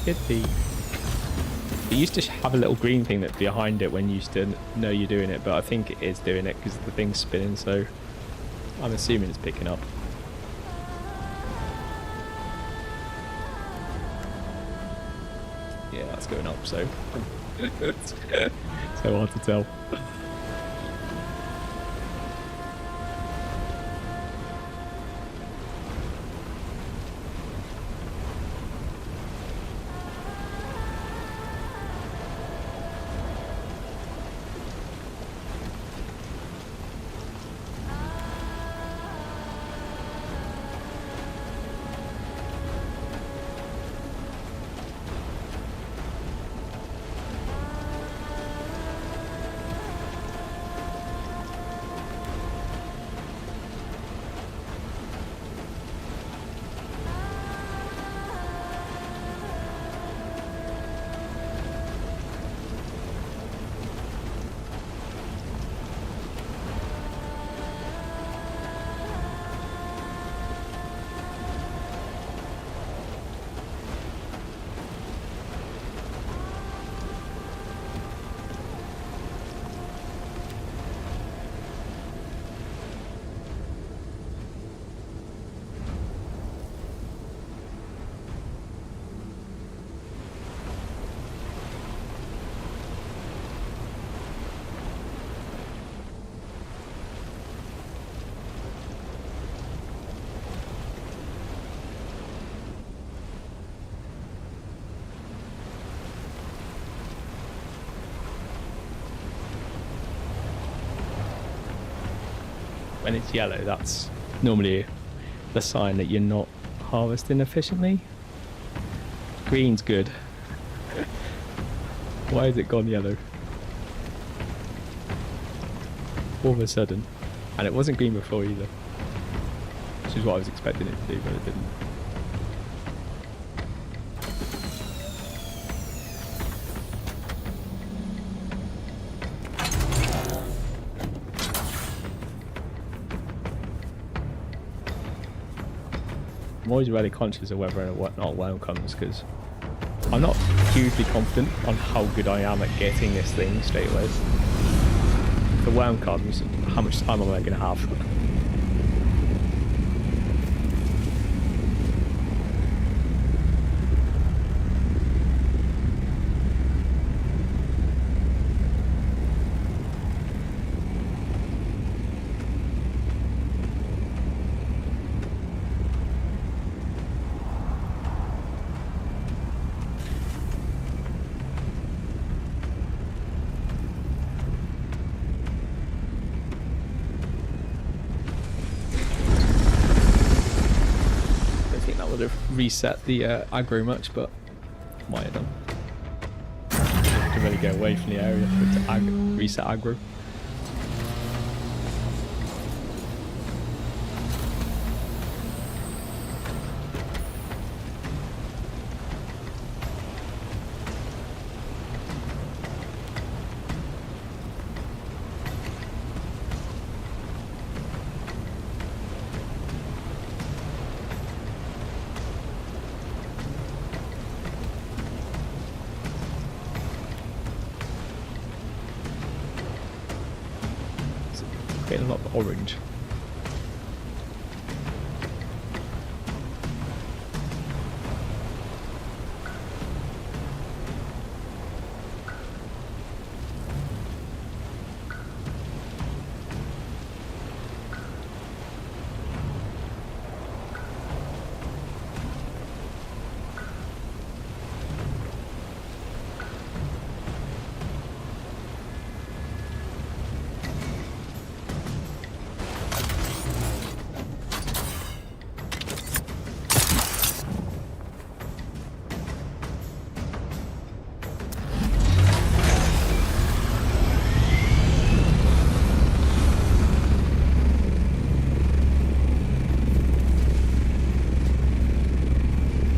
could be. It used to have a little green thing that behind it when you used to know you're doing it, but I think it is doing it because the thing's spinning, so I'm assuming it's picking up. Yeah, that's going up, so it's so hard to tell. When it's yellow, that's normally the sign that you're not harvesting efficiently. Green's good. Why has it gone yellow? All of a sudden. And it wasn't green before either. Which is what I was expecting it to do, but it didn't. I'm always really conscious of whether or not whale comes, because I'm not hugely confident on how good I am at getting this thing straight away. If the worm comes, how much time am I going to have? Reset the aggro much, but might have done. To really get away from the area for it to reset aggro. Getting a lot of orange.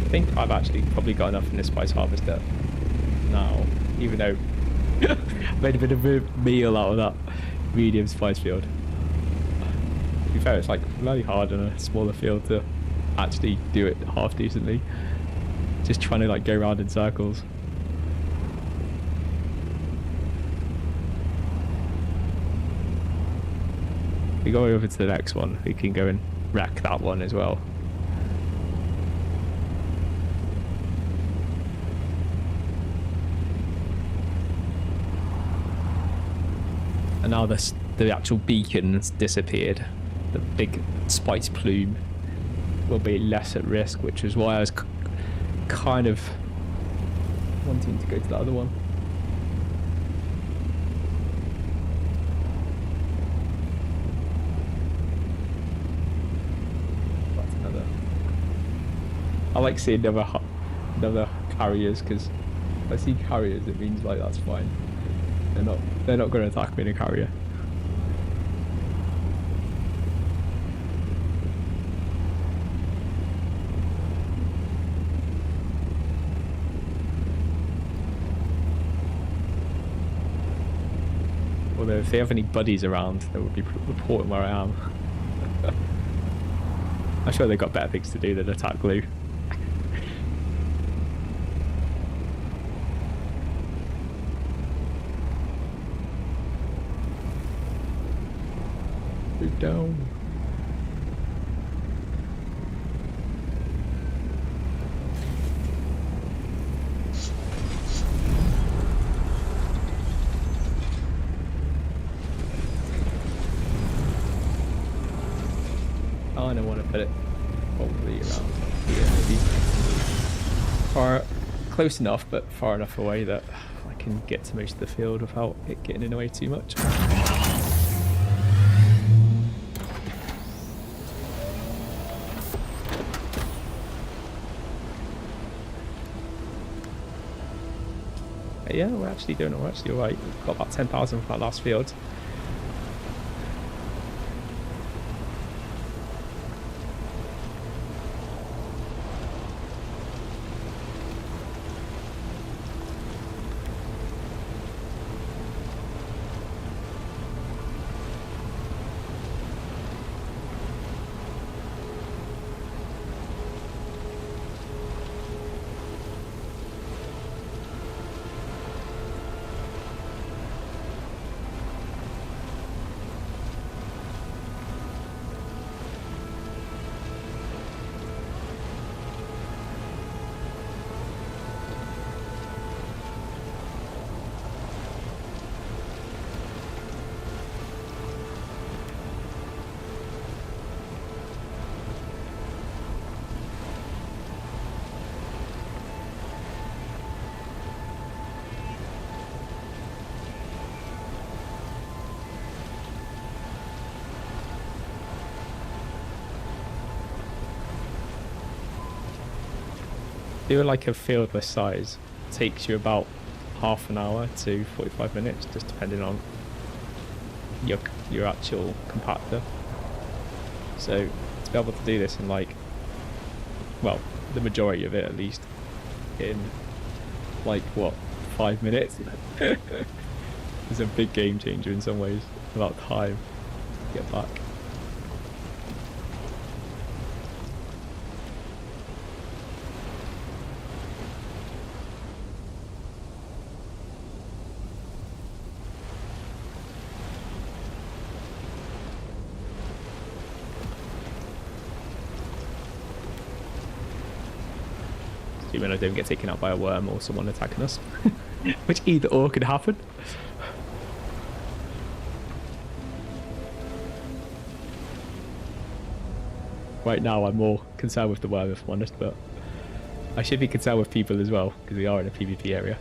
I think I've actually probably got enough in this spice harvester now, even though I made a bit of a meal out of that medium spice field. To be fair, it's like really hard on a smaller field to actually do it half decently. Just trying to like go around in circles. If we go over to the next one, we can go and wreck that one as well. And now the actual beacon's disappeared. The big spiked plume will be less at risk, which is why I was kind of wanting to go to the other one. That's another. I like seeing other carriers, because if I see carriers, it means like that's fine. They're not going to attack me in a carrier. Although if they have any buddies around, they would be reporting where I am. I'm sure they've got better things to do than attack glue. Move down. I don't want to put it probably around here, maybe. Far close enough, but far enough away that I can get to most of the field without it getting in the way too much. Yeah, we're actually doing it. We're actually alright. We've got about 10,000 for our last field. Doing like a field this size takes you about half an hour to 45 minutes, just depending on your actual compactor. So to be able to do this in like, well, the majority of it at least, in like what, 5 minutes, is a big game changer in some ways about time to get back. When I don't get taken out by a worm or someone attacking us, which either or could happen. Right now I'm more concerned with the worm, if I'm honest, but I should be concerned with people as well, because we are in a PvP area.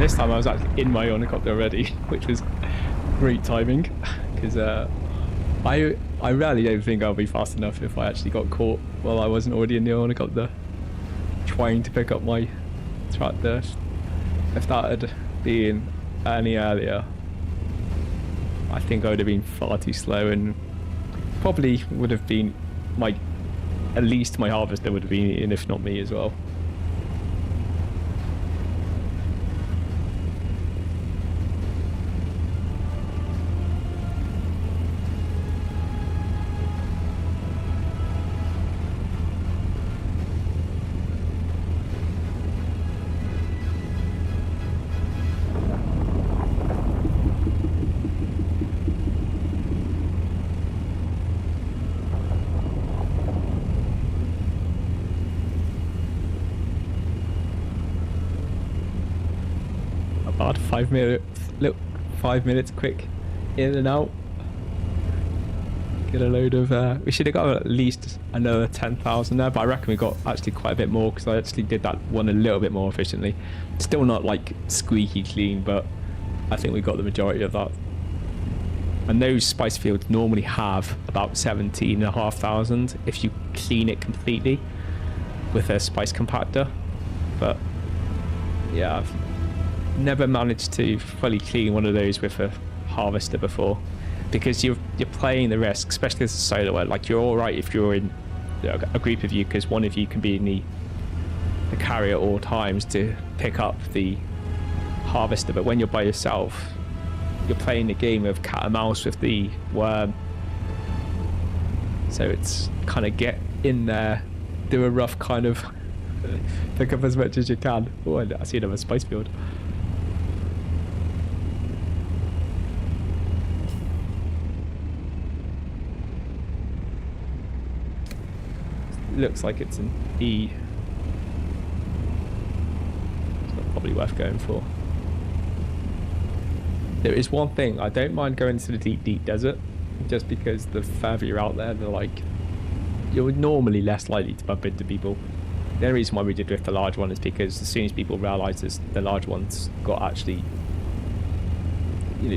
this time I was actually in my helicopter already, which was great timing, because I really don't think I'll be fast enough if I actually got caught while I wasn't already in the helicopter trying to pick up my tractor. If that had been any earlier, I think I would have been far too slow, and probably would have been at least my harvester would have been eaten, if not me as well. About 5 minutes, look, 5 minutes quick in and out. Get a load of, we should have got at least another 10,000 there, but I reckon we got actually quite a bit more because I actually did that one a little bit more efficiently. Still not like squeaky clean, but I think we got the majority of that. And those spice fields normally have about 17,500 if you clean it completely with a spice compactor. But yeah, I've never managed to fully clean one of those with a harvester before, because you're playing the risk, especially as a soloer. Like, you're all right if you're in a group of you, because one of you can be in the carrier at all times to pick up the harvester. But when you're by yourself, you're playing the game of cat and mouse with the worm. So it's kind of get in there, do a rough kind of pick up as much as you can. Oh, I see another spice field. Looks like it's an E. It's not probably worth going for. There is one thing, I don't mind going to the deep desert, just because the further you're out there, you're normally less likely to bump into people. The only reason why we did with the large one is because as soon as people realised the large one's got actually,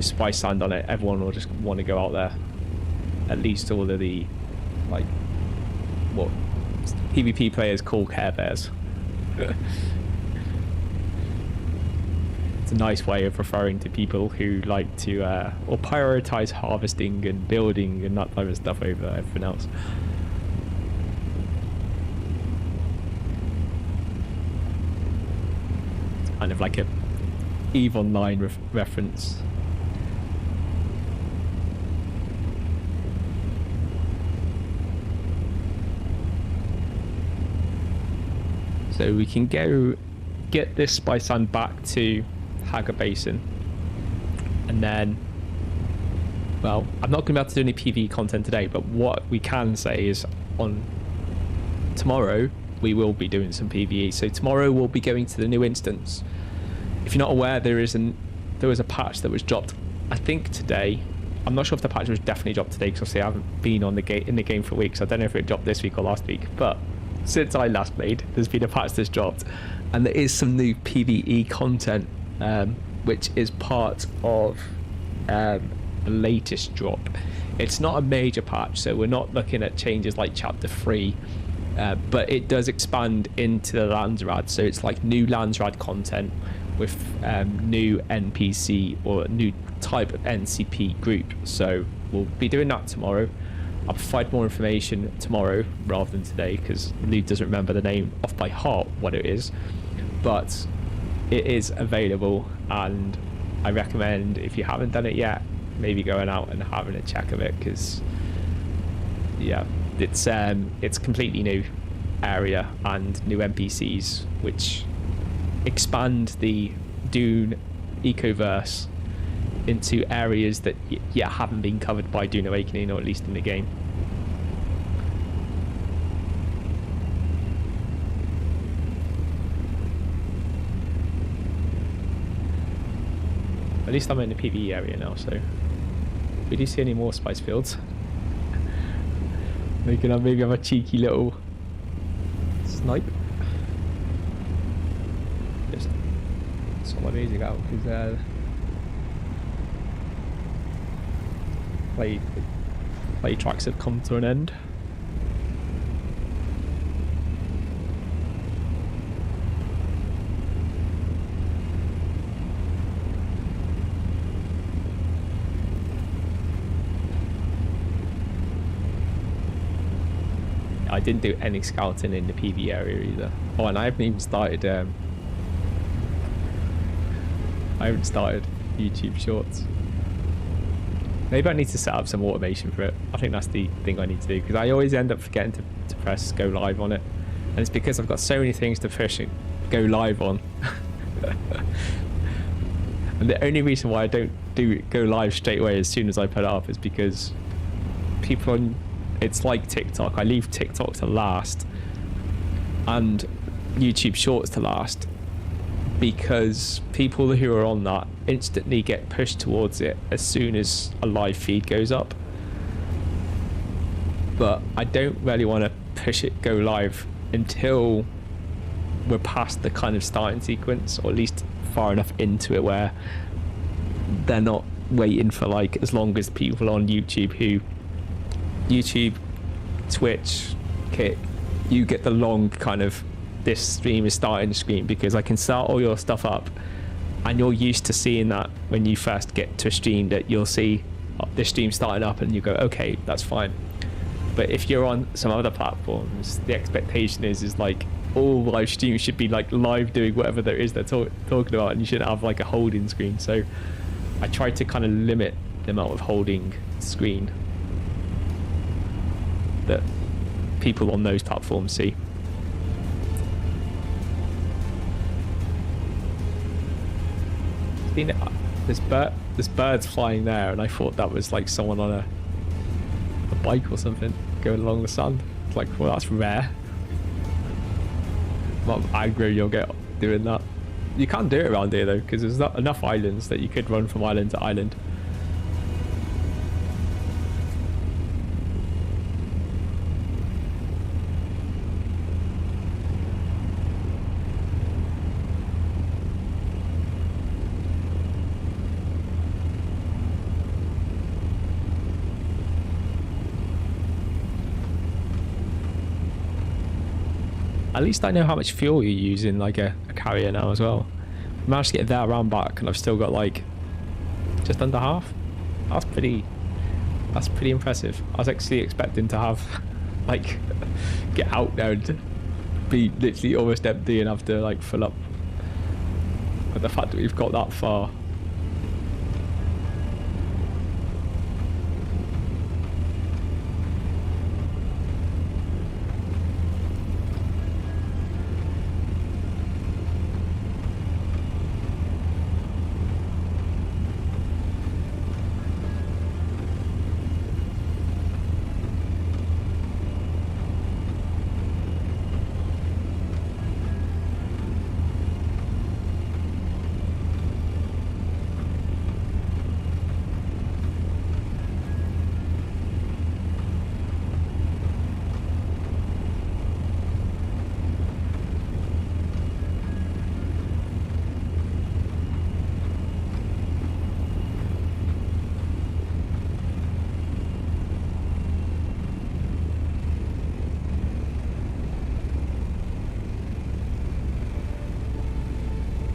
spice sand on it, everyone will just want to go out there. At least all of the, what PvP players call Care Bears. It's a nice way of referring to people who like to or prioritize harvesting and building and that type of stuff over everything else. It's kind of like a EVE Online reference. So we can get this spice sand back to Hager Basin, and then, well, I'm not going to be able to do any PvE content today, but what we can say is on tomorrow we will be doing some PvE. So tomorrow we'll be going to the new instance. If you're not aware, there was a patch that was dropped, I think today. I'm not sure if the patch was definitely dropped today, because obviously I haven't been in the game for weeks. I don't know if it dropped this week or last week, but since I last played, there's been a patch that's dropped, and there is some new PvE content, which is part of the latest drop. It's not a major patch, so we're not looking at changes like Chapter 3, but it does expand into the Landsrad, so it's like new Landsrad content with new NPC or new type of NCP group. So we'll be doing that tomorrow. I'll provide more information tomorrow rather than today, because Luke doesn't remember the name off by heart what it is, but it is available, and I recommend, if you haven't done it yet, maybe going out and having a check of it, because yeah, it's completely new area and new NPCs which expand the Dune ecoverse into areas that yet haven't been covered by Dune Awakening, or at least in the game. At least I'm in the PvE area now, so if we do see any more spice fields, we can maybe have a cheeky little snipe. Just sort my music out because play tracks have come to an end. I didn't do any scouting in the PV area either. Oh, and I haven't even started. I haven't started YouTube Shorts. Maybe I need to set up some automation for it. I think that's the thing I need to do because I always end up forgetting to press go live on it, and it's because I've got so many things to push and go live on. And the only reason why I don't do go live straight away as soon as I put it up is because people on. It's like TikTok. I leave TikTok to last and YouTube Shorts to last because people who are on that instantly get pushed towards it as soon as a live feed goes up. But I don't really want to push it go live until we're past the kind of starting sequence, or at least far enough into it where they're not waiting for like as long as people on YouTube who YouTube, Twitch, Kick, you get the long kind of this stream is starting screen, because I can start all your stuff up and you're used to seeing that when you first get to a stream, that you'll see this stream starting up and you go, okay, that's fine. But if you're on some other platforms, the expectation is like all live streams should be like live doing whatever there is they're talking about, and you shouldn't have like a holding screen. So I try to kind of limit the amount of holding screen that people on those platforms see. There's birds flying there, and I thought that was like someone on a bike or something going along the sand. It's like, well, that's rare. What aggro you'll get doing that. You can't do it around here though, because there's not enough islands that you could run from island to island. At least I know how much fuel you use in like a carrier now as well. I managed to get there around back and I've still got like just under half. That's pretty impressive. I was actually expecting to have like get out there and be literally almost empty and have to like fill up. But the fact that we've got that far.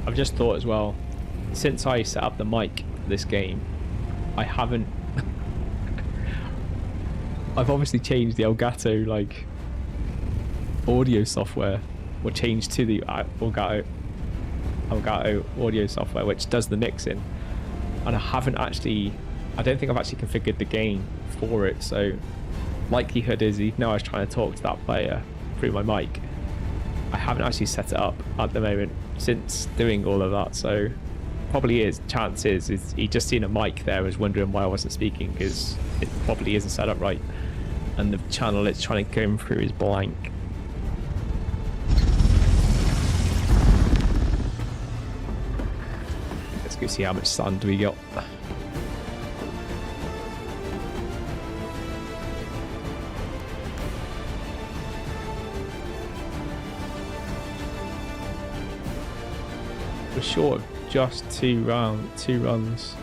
I've just thought as well, since I set up the mic for this game, I haven't I've obviously changed the Elgato like audio software, or changed to the Elgato audio software, which does the mixing, and I don't think I've actually configured the gain for it. So likelihood is, even though I was trying to talk to that player through my mic, I haven't actually set it up at the moment since doing all of that. So probably chance is he just seen a mic there and was wondering why I wasn't speaking, because it probably isn't set up right and the channel it's trying to go through is blank. Let's go see how much sand we got. we're short of just two runs,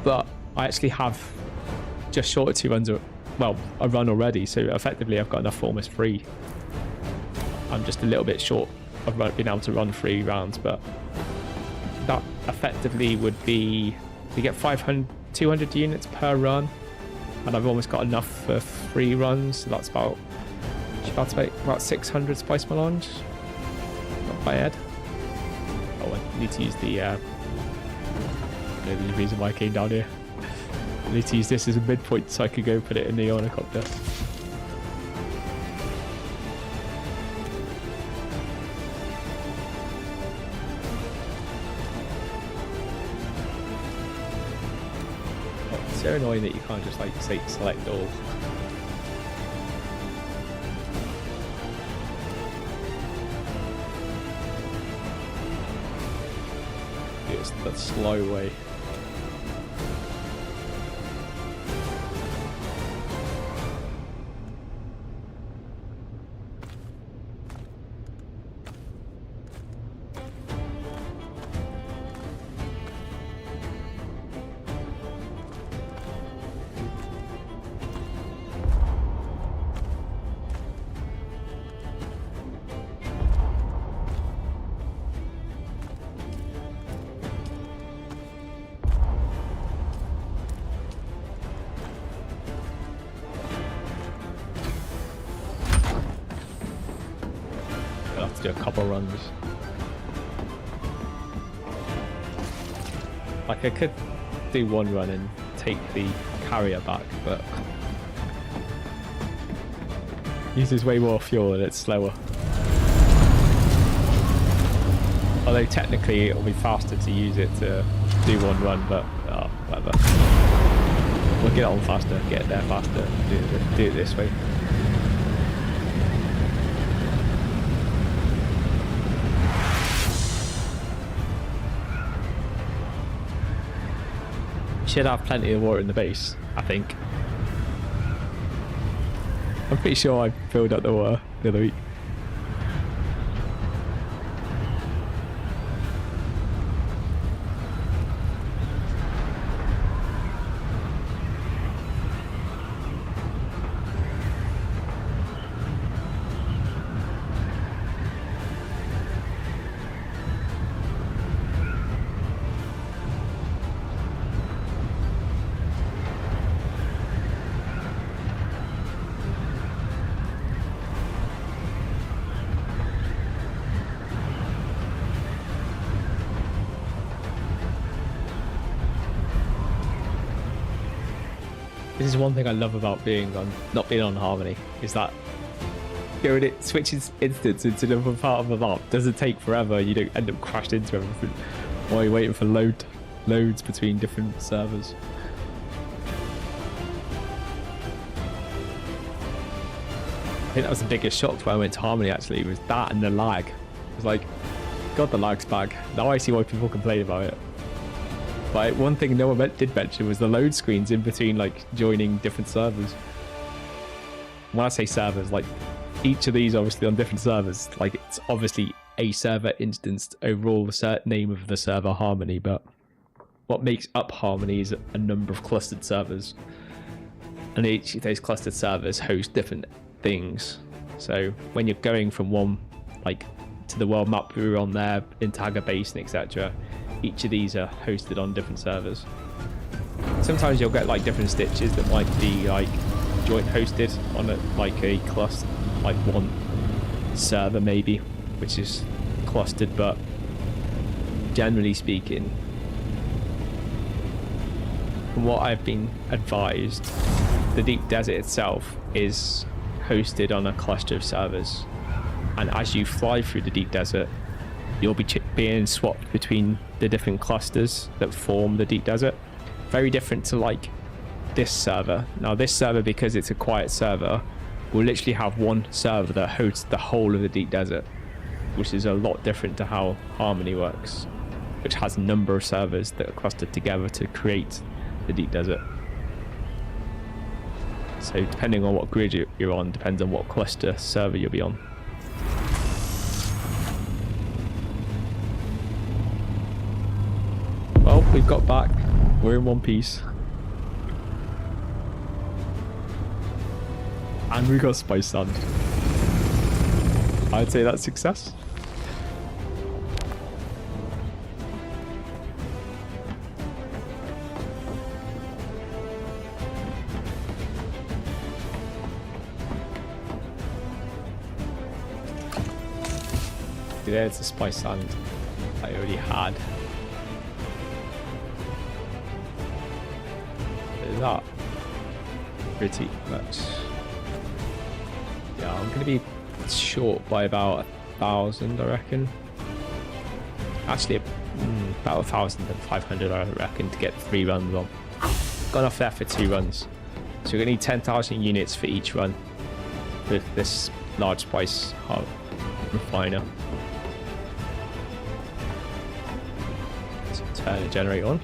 but I actually have just short of 2 runs, well, a run already, so effectively I've got enough for almost 3. I'm just a little bit short of being able to run 3 rounds, but that effectively would be, we get 200 units per run, and I've almost got enough for 3 runs, so that's about 600 spice melange, not bad. Oh, I need to use the maybe the reason why I came down here. I need to use this as a midpoint so I could go put it in the helicopter. Oh, it's so annoying that you can't just like say select all. It's the slow way. To do a couple runs. Like I could do 1 run and take the carrier back, but uses way more fuel and it's slower. Although technically it'll be faster to use it to do 1 run, but whatever. We'll get on faster, get there faster, do it this way. Should have plenty of water in the base, I think. I'm pretty sure I filled up the water the other week. This is one thing I love about not being on Harmony, is that when it switches instance into another part of the map, doesn't take forever. You don't end up crashed into everything while you're waiting for loads between different servers. I think that was the biggest shock when I went to Harmony, actually, was that and the lag. It was like, God, the lag's bad. Now I see why people complain about it. But one thing no one did mention was the load screens in between, like, joining different servers. When I say servers, like, each of these obviously on different servers. Like, it's obviously a server instanced overall the name of the server Harmony, but what makes up Harmony is a number of clustered servers. And each of those clustered servers host different things. So when you're going from one, like, to the world map we were on there, Intaga Basin, etc., each of these are hosted on different servers. Sometimes you'll get like different stitches that might be like joint hosted on a cluster, like one server maybe, which is clustered, but generally speaking, from what I've been advised, the Deep Desert itself is hosted on a cluster of servers, and as you fly through the Deep Desert, you'll be being swapped between the different clusters that form the Deep Desert. Very different to like this server. Now this server, because it's a quiet server, will literally have one server that hosts the whole of the Deep Desert, which is a lot different to how Harmony works, which has a number of servers that are clustered together to create the Deep Desert. So depending on what grid you're on, depends on what cluster server you'll be on. we've got back. We're in one piece. And we got spice sand. I'd say that's success. There's the spice sand I already had. Is that pretty much? Yeah, I'm gonna be short by about 1,000, I reckon. Actually, about 1,500, I reckon, to get 3 runs on. Got enough there for 2 runs, so we're gonna need 10,000 units for each run with this large spice hub refiner. Turn the generator on.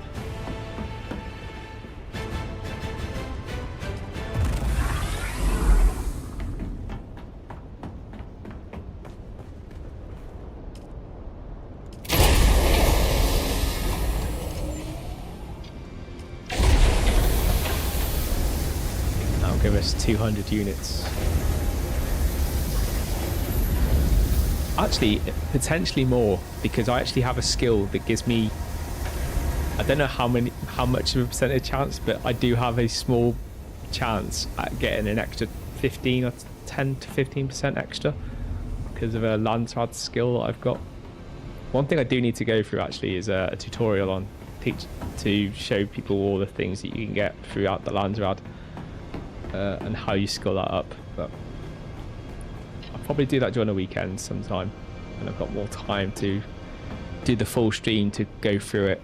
That'll give us 200 units. Actually, potentially more, because I actually have a skill that gives me, I don't know how much of a percentage chance, but I do have a small chance at getting an extra 15 or 10 to 15% extra because of a Landsrad skill that I've got. One thing I do need to go through actually is a tutorial on to show people all the things that you can get throughout the Landsrad and how you skill that up. But I'll probably do that during the weekend sometime, and I've got more time to do the full stream to go through it.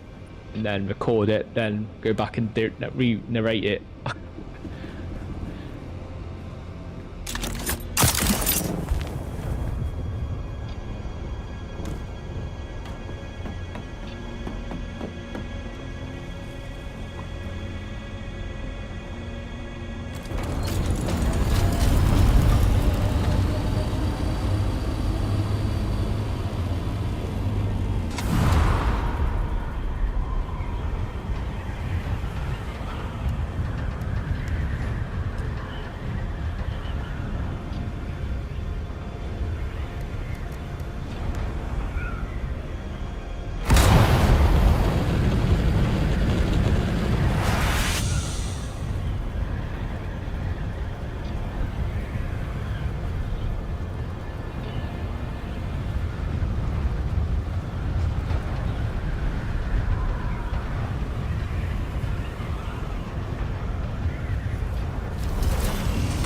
And then record it, then go back and re-narrate it.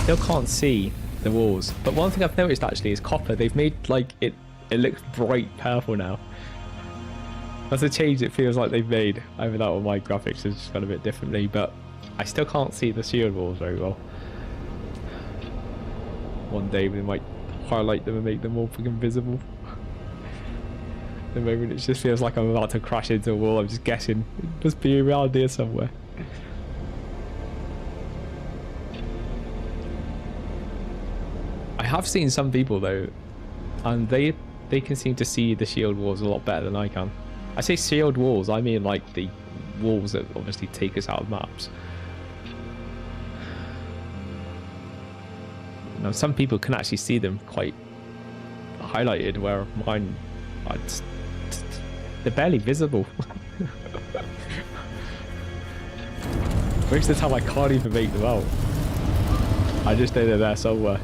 Still can't see the walls, but one thing I've noticed actually is copper. They've made like it looks bright purple now. That's a change it feels like they've made. Over that, all my graphics has just gone a bit differently, but I still can't see the shield walls very well. One day we might highlight them and make them more freaking visible. At the moment it just feels like I'm about to crash into a wall. I'm just guessing it must be around here somewhere. I have seen some people though, and they can seem to see the shield walls a lot better than I can. I say shield walls, I mean like the walls that obviously take us out of maps. Now some people can actually see them quite highlighted, where mine, they're barely visible. Most of the time I can't even make them out. I just know they're there somewhere.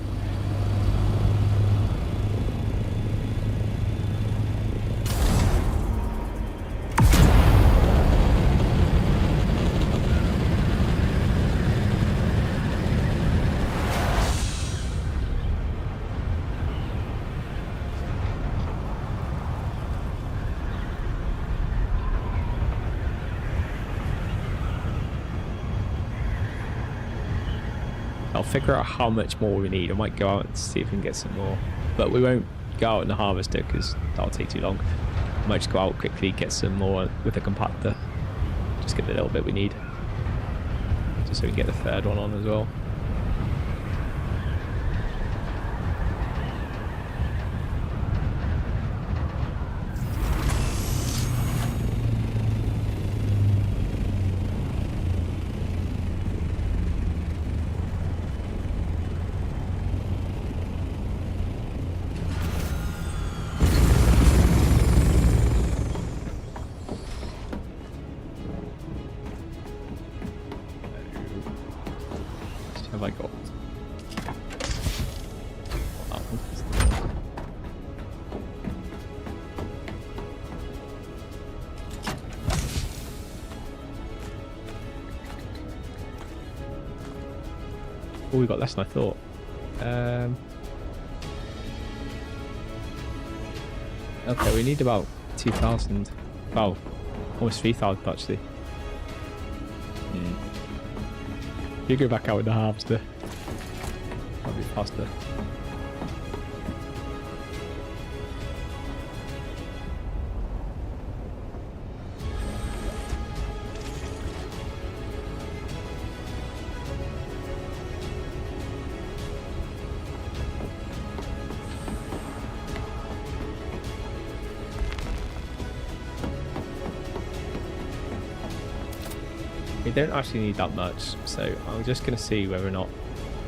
I'll figure out how much more we need. I might go out and see if we can get some more, but we won't go out in the harvester because that'll take too long. I might just go out quickly, get some more with the compactor, just get the little bit we need, just so we can get the third one on as well. have I got? That one. Oh, we got less than I thought. Okay, we need about 2,000. Wow, almost 3,000 actually. You go back out with the harvester. That'll be faster. We don't actually need that much, so I'm just going to see whether or not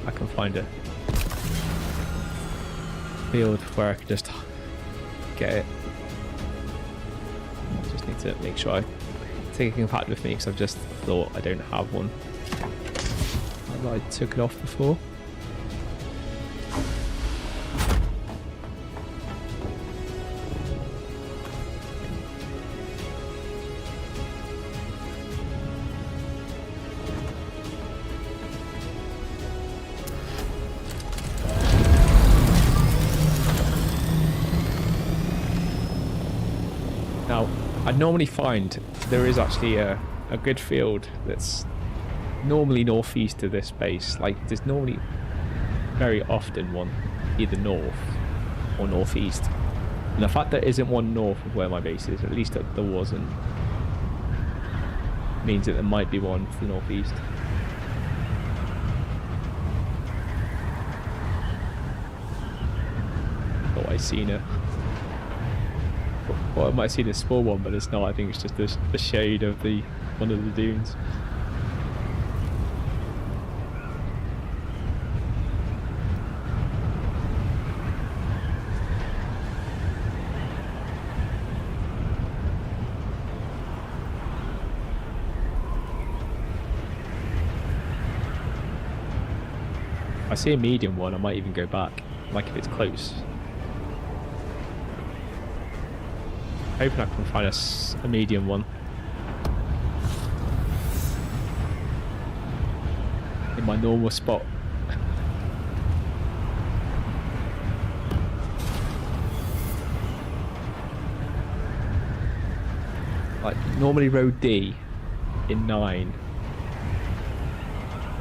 I can find a field where I can just get it. I just need to make sure I take a compact with me, because I've just thought I don't have one. I took it off before. Now, I normally find there is actually a good field that's normally northeast of this base. Like, there's normally very often one either north or northeast. And the fact there isn't one north of where my base is, at least there wasn't, means that there might be one to the northeast. Thought I seen it. Well, I might see the small one, but it's not. I think it's just the shade of one of the dunes. If I see a medium one, I might even go back, like if it's close. Hoping I can find a medium one in my normal spot. Like normally road D in 9,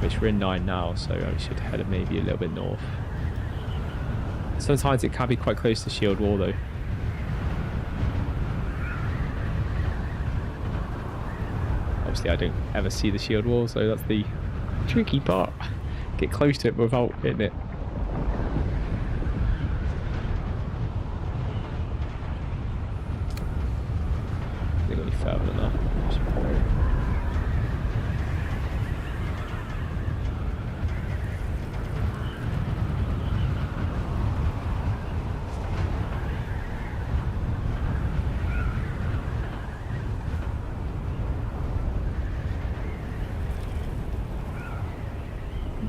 which we're in 9 now, so I should head maybe a little bit north. Sometimes it can be quite close to shield wall though. Obviously I don't ever see the shield wall, so that's the tricky part. Get close to it without hitting it. I think any further than that.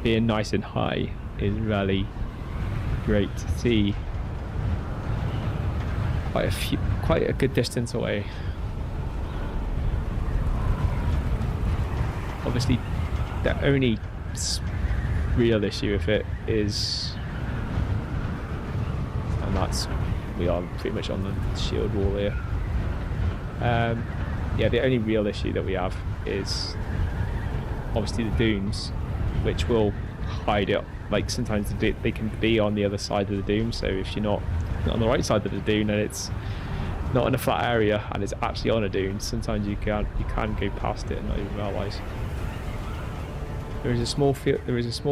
Being nice and high is really great to see. Quite a good distance away. Obviously, the only real issue with it is, and that's, we are pretty much on the shield wall here. Yeah, the only real issue that we have is obviously the dunes, which will hide it. Like sometimes they can be on the other side of the dune, so if you're not on the right side of the dune and it's not in a flat area and it's actually on a dune, sometimes you can go past it and not even realise. There is a small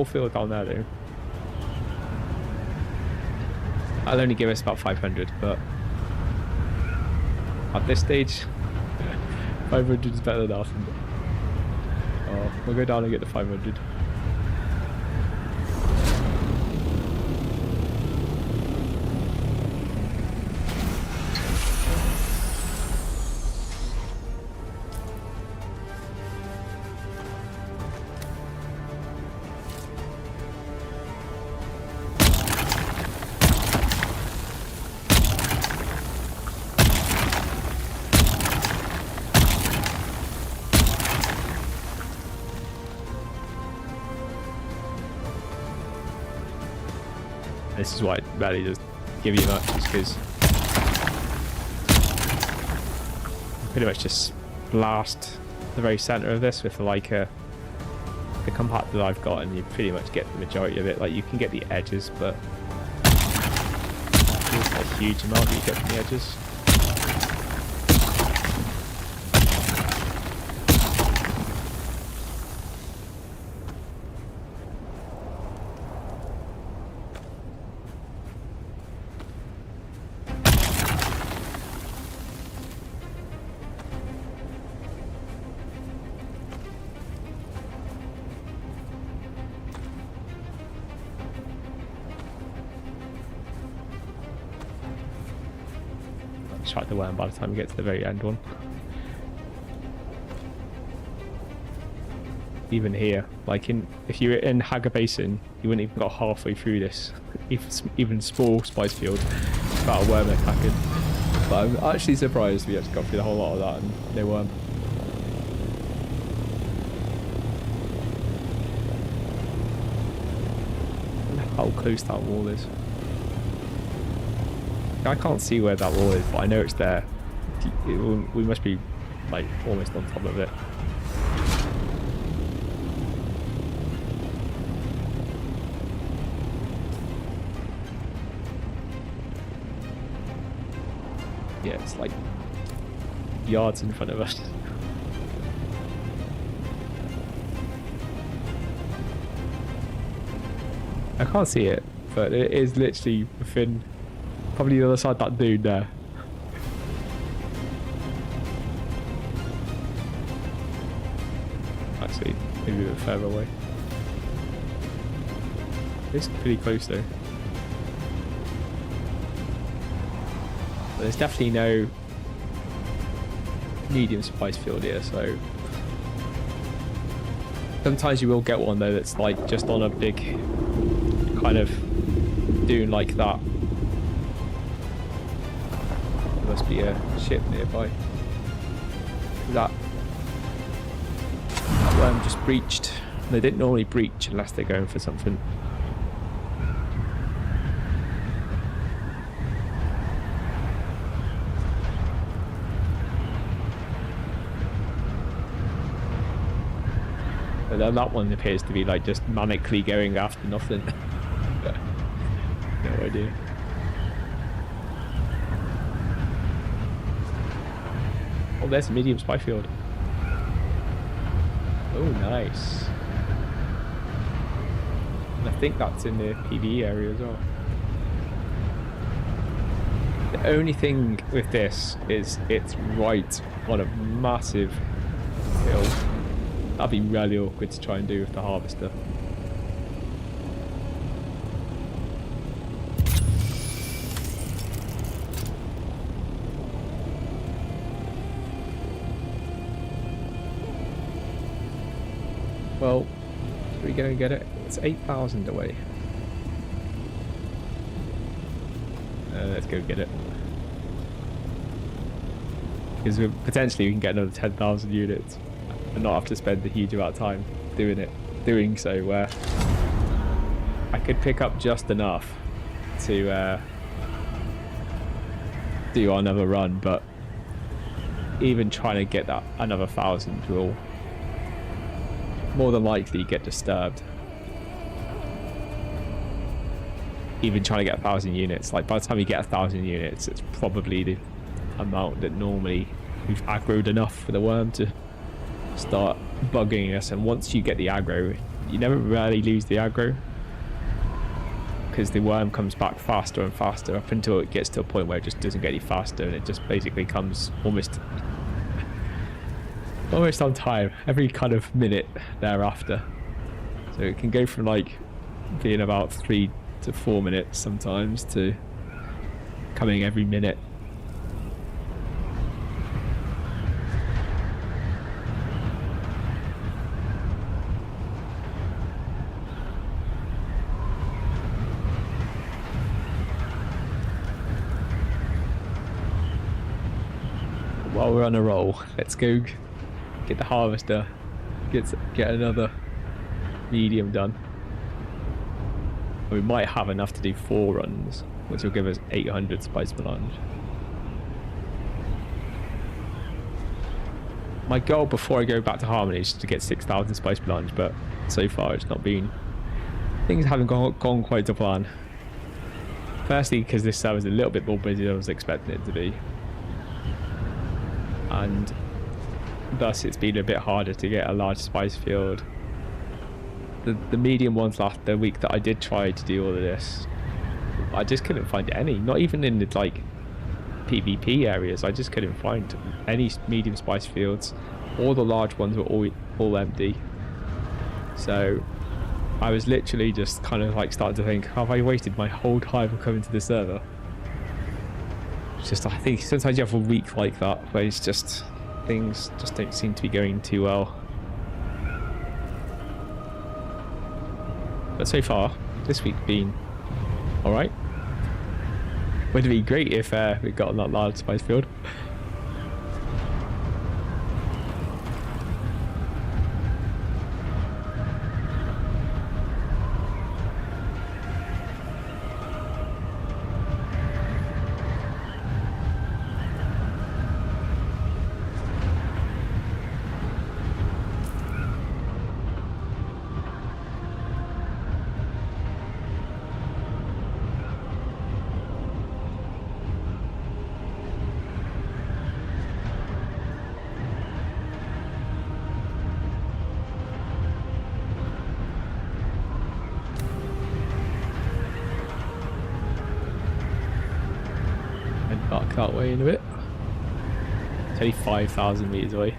field down there though. I'll only give us about 500, but at this stage 500 is better than nothing. Oh, we'll go down and get the 500. This is why it barely does give you much, because pretty much just blast the very center of this with like the compact that I've got, and you pretty much get the majority of it. Like you can get the edges, but there's not a huge amount that you get from the edges. Track the worm by the time you get to the very end one. Even here, like if you were in Hager Basin, you wouldn't even got halfway through this. Even small spice field without a worm attacking. But I'm actually surprised we actually got through the whole lot of that and no worm. I wonder how close that wall is. I can't see where that wall is, but I know it's there. We must be like almost on top of it. Yeah, it's like yards in front of us. I can't see it, but it is literally within probably the other side of that dude there. Actually, maybe a bit further away. It's pretty close though. But there's definitely no medium spice field here, so sometimes you will get one though that's like just on a big kind of dune like that. There must be a ship nearby. That worm just breached. They didn't normally breach unless they're going for something. But then that one appears to be like just manically going after nothing. No idea. Oh, there's a medium spy field. Oh, nice. And I think that's in the PvE area as well. The only thing with this is it's right on a massive hill. That'd be really awkward to try and do with the harvester. Well, are we going to get it? It's 8,000 away. Let's go get it. Because potentially we can get another 10,000 units and not have to spend a huge amount of time doing so, where I could pick up just enough to do another run, but even trying to get that another 1,000 will more than likely get disturbed. Even trying to get 1,000 units, like by the time you get 1,000 units, it's probably the amount that normally we've aggroed enough for the worm to start bugging us. And once you get the aggro, you never really lose the aggro, because the worm comes back faster and faster up until it gets to a point where it just doesn't get any faster, and it just basically comes almost on time every kind of minute thereafter. So it can go from like being about 3 to 4 minutes sometimes to coming every minute. While we're on a roll, let's go get the harvester, get another medium done. We might have enough to do 4 runs, which will give us 800 spice melange. My goal before I go back to Harmony is to get 6,000 spice melange, but so far it's not been... Things haven't gone quite to plan. Firstly, because this server is a little bit more busy than I was expecting it to be. And thus it's been a bit harder to get a large spice field. The medium ones the week that I did try to do all of this, I just couldn't find any. Not even in the like PvP areas, I just couldn't find any medium spice fields. All the large ones were all empty. So I was literally just kind of like starting to think, have I wasted my whole time coming to the server? It's just, I think sometimes you have a week like that where it's just, things just don't seem to be going too well. But so far, this week's been alright. Would it be great if we got that large spice field? Back that way in a bit. It's only 5,000 meters away.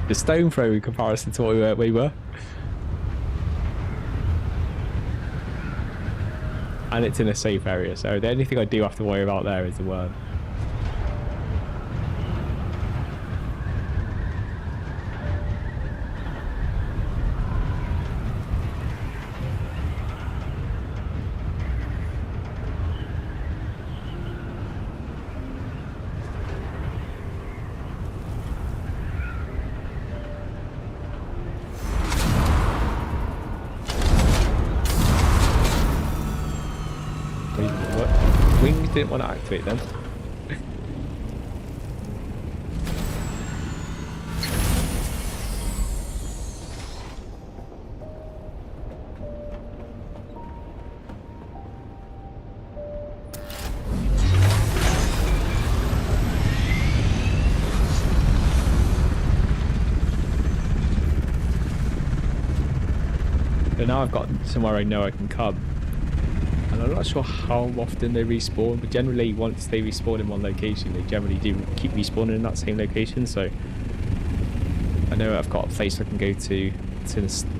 The stone throw in comparison to what we were. And it's in a safe area, so the only thing I do have to worry about there is the worm. Wings didn't want to activate then. So now I've got somewhere I know I can come. And I'm not sure how often they respawn, but generally once they respawn in one location, they generally do keep respawning in that same location. So I know I've got a place I can go to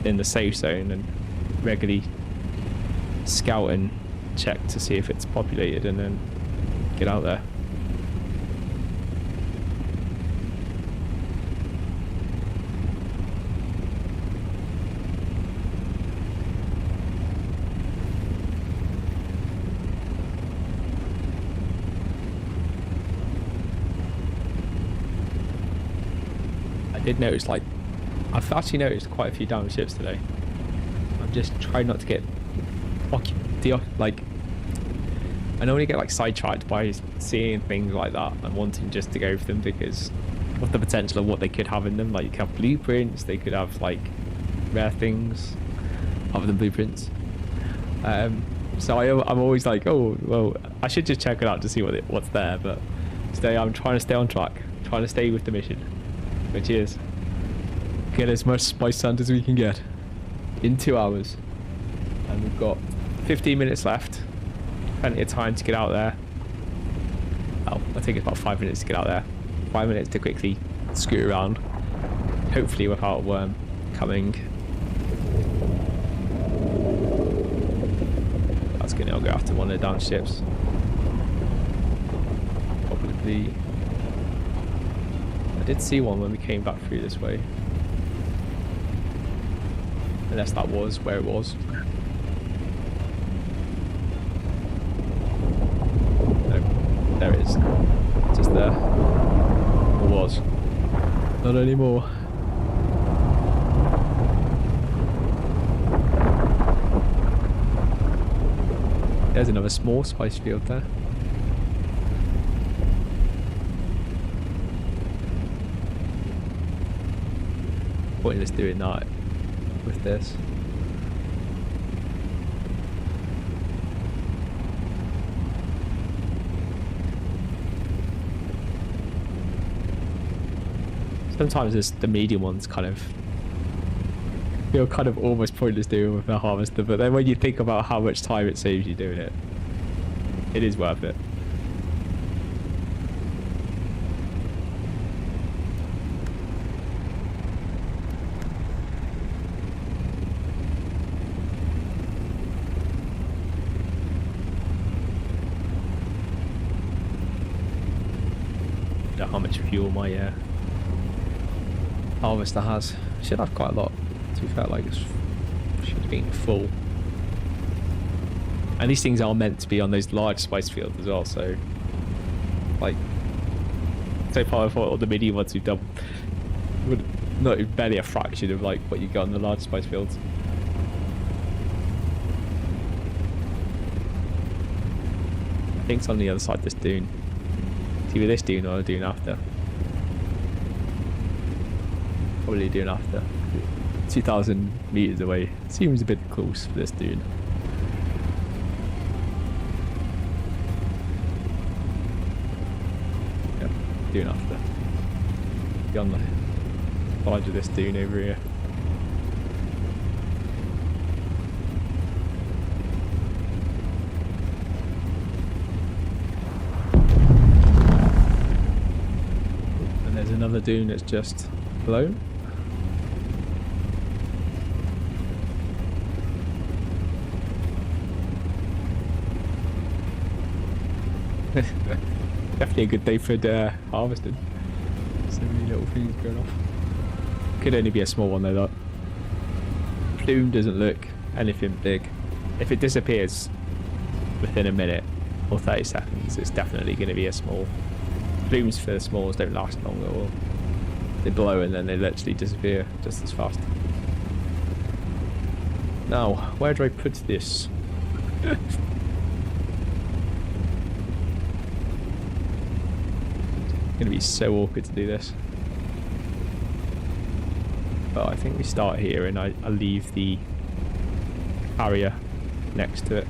in the safe zone and regularly scout and check to see if it's populated and then get out there. I did notice, like, I've actually noticed quite a few downed ships today. I'm just trying not to get like, I normally get like sidetracked by seeing things like that and wanting just to go for them because of the potential of what they could have in them. Like, you could have blueprints, they could have like rare things other than blueprints. So I'm always like, oh well, I should just check it out to see what's there. But today I'm trying to stay on track, trying to stay with the mission, which is get as much spice sand as we can get in 2 hours. And we've got 15 minutes left, plenty of time to get out there. Oh, I think it's about 5 minutes to get out there, 5 minutes to quickly scoot around, hopefully without a worm coming. That's gonna go after one of the down ships. Probably. I did see one when we came back through this way. Unless that was where it was. No, there it is. Just there. Or was. Not anymore. There's another small spice field there. Pointless doing that with this. Sometimes it's the medium ones kind of feel kind of almost pointless doing with the harvester, but then when you think about how much time it saves you doing it, it is worth it. I don't know how much fuel my harvester has. Should have quite a lot. To be fair, like, it should have been full. And these things are meant to be on those large spice fields as well, so like, so far I thought all the medium ones we've done would not even barely a fraction of like what you got on the large spice fields. I think it's on the other side of this dune. It's either this dune or the dune after. Probably dune after. 2,000 meters away. Seems a bit close for this dune. Yep, dune after. Beyond the side of this dune over here. And there's another dune that's just blown. Definitely a good day for harvesting. So many little things going off. Could only be a small one though. That plume doesn't look anything big. If it disappears within a minute or 30 seconds, it's definitely going to be a small. Plumes for the smalls don't last long at all. They blow and then they literally disappear just as fast. Now, where do I put this? Gonna be so awkward to do this, but I think we start here and I leave the carrier next to it.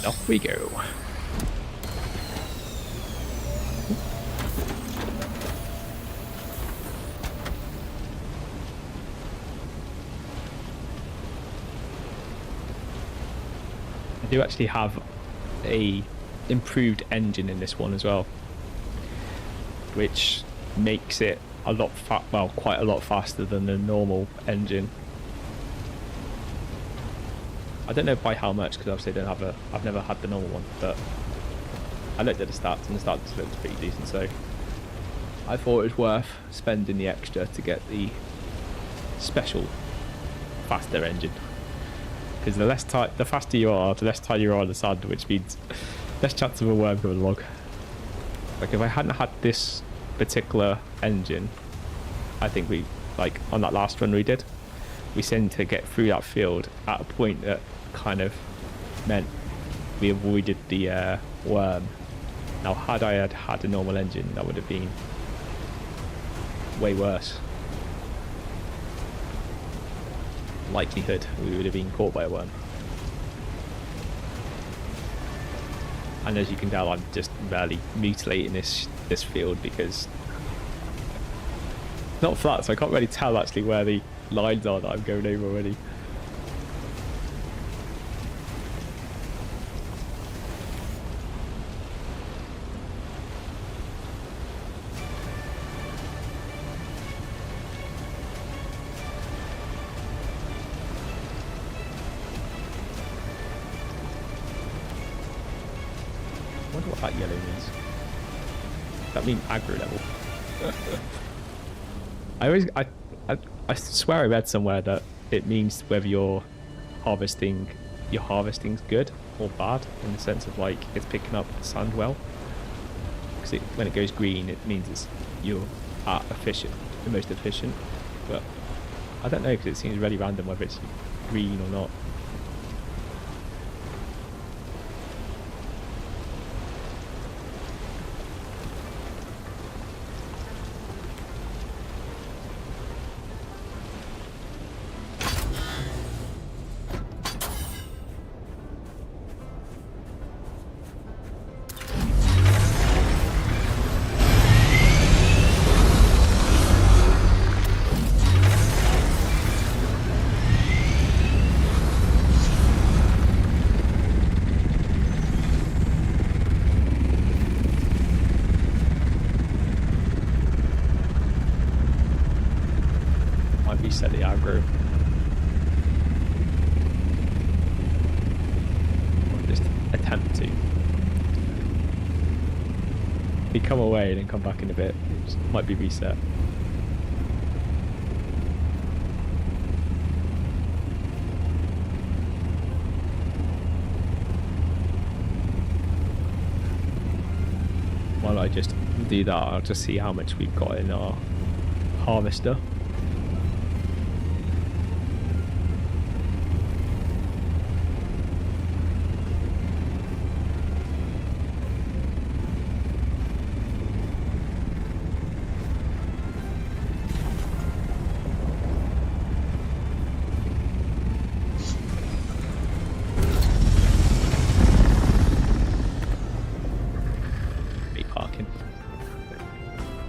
Off we go. I do actually have a improved engine in this one as well, which makes it a lot quite a lot faster than the normal engine. I don't know by how much because obviously I've never had the normal one, but I looked at the stats and the stats looked pretty decent, so I thought it was worth spending the extra to get the special faster engine. Because the faster you are, the less time you are on the sand, which means less chance of a worm coming along. Like if I hadn't had this particular engine, I think we, like on that last run we did, we seemed to get through that field at a point that kind of meant we avoided the worm. Now had I had a normal engine, that would have been way worse. Likelihood we would have been caught by a worm. And as you can tell, I'm just barely mutilating this field because it's not flat, so I can't really tell actually where the lines are that I'm going over already. I wonder what that yellow means. Does that mean aggro level? I swear I read somewhere that it means whether your harvesting's good. or bad in the sense of like it's picking up sand well. Because when it goes green, it means you're at the most efficient. But I don't know because it seems really random whether it's green or not. Reset the aggro. Or just attempt to. If we come away and then come back in a bit, it might be reset. While I just do that, I'll just see how much we've got in our harvester.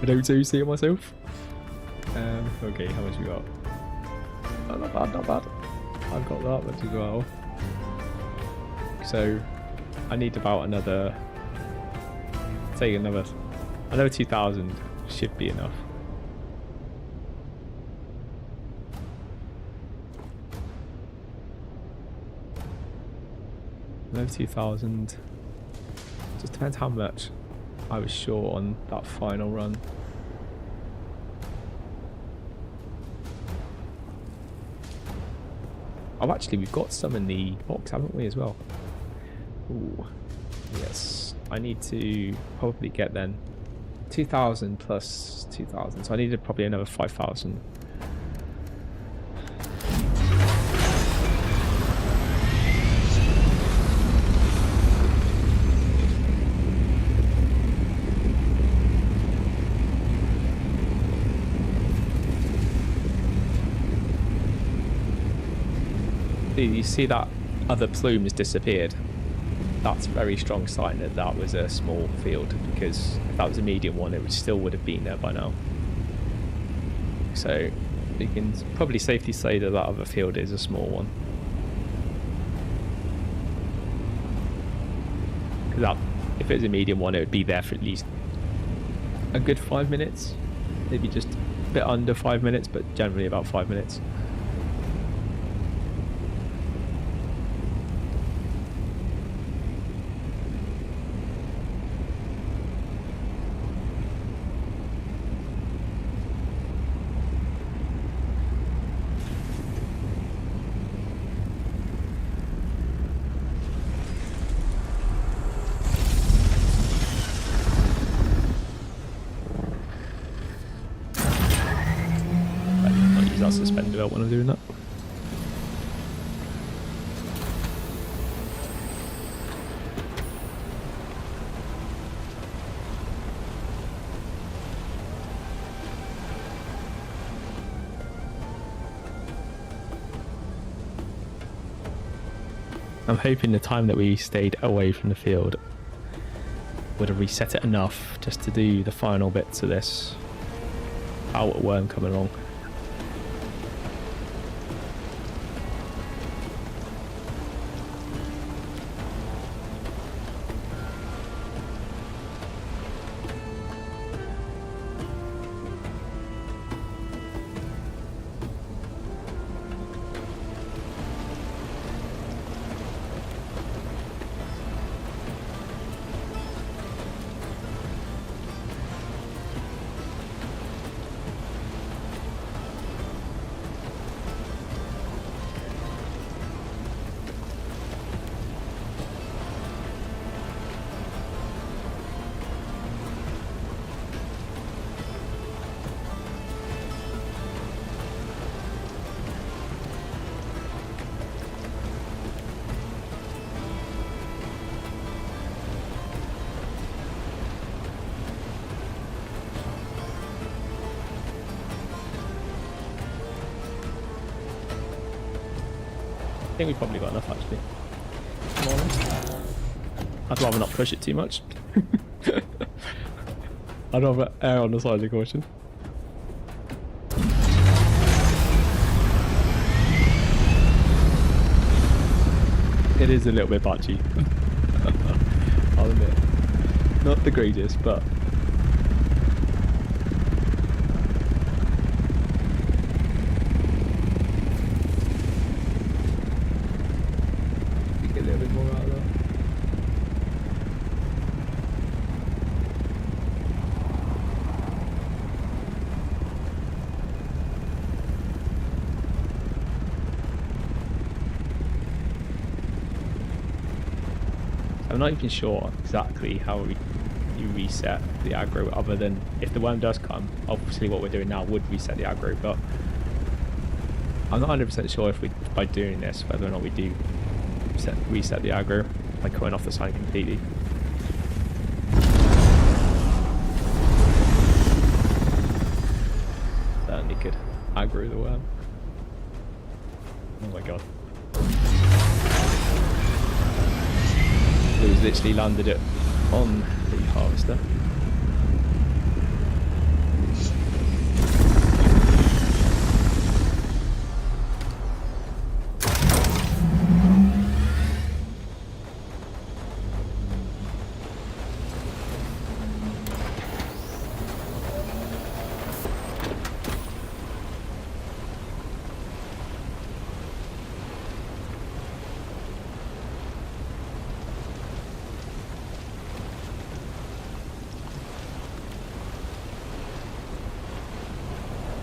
I don't so see it myself. Okay, how much you got? Oh, not bad, not bad. I've got that much as well. So I need about another, say another 2,000 should be enough. Another 2,000. Just depends how much I was short on that final run. Oh, actually, we've got some in the box, haven't we, as well? Ooh, yes. I need to probably get then 2,000 plus 2,000. So I needed probably another 5,000. You see that other plume has disappeared. That's a very strong sign that that was a small field, because if that was a medium one, it still would have been there by now. So we can probably safely say that that other field is a small one. Because if it was a medium one, it would be there for at least a good 5 minutes. Maybe just a bit under 5 minutes, but generally about 5 minutes. Suspend belt when I'm doing that. I'm hoping the time that we stayed away from the field would have reset it enough just to do the final bits of this outer worm coming along. think we've probably got enough actually. Come on. I'd rather not push it too much. I'd rather err on the side of caution. It is a little bit patchy. I'll admit. Not the greatest, but we get a little bit more out of that. I'm not even sure exactly how you reset the aggro, other than if the worm does come, obviously what we're doing now would reset the aggro, but I'm not 100% sure if by doing this, whether or not we do reset the aggro by cutting off the sign completely. Certainly could aggro the worm. Oh my god. Blue's literally landed it on the harvester.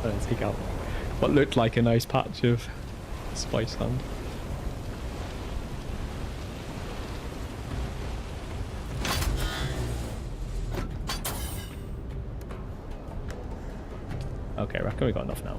And take out what looked like a nice patch of spice land. Okay, I reckon we got enough now.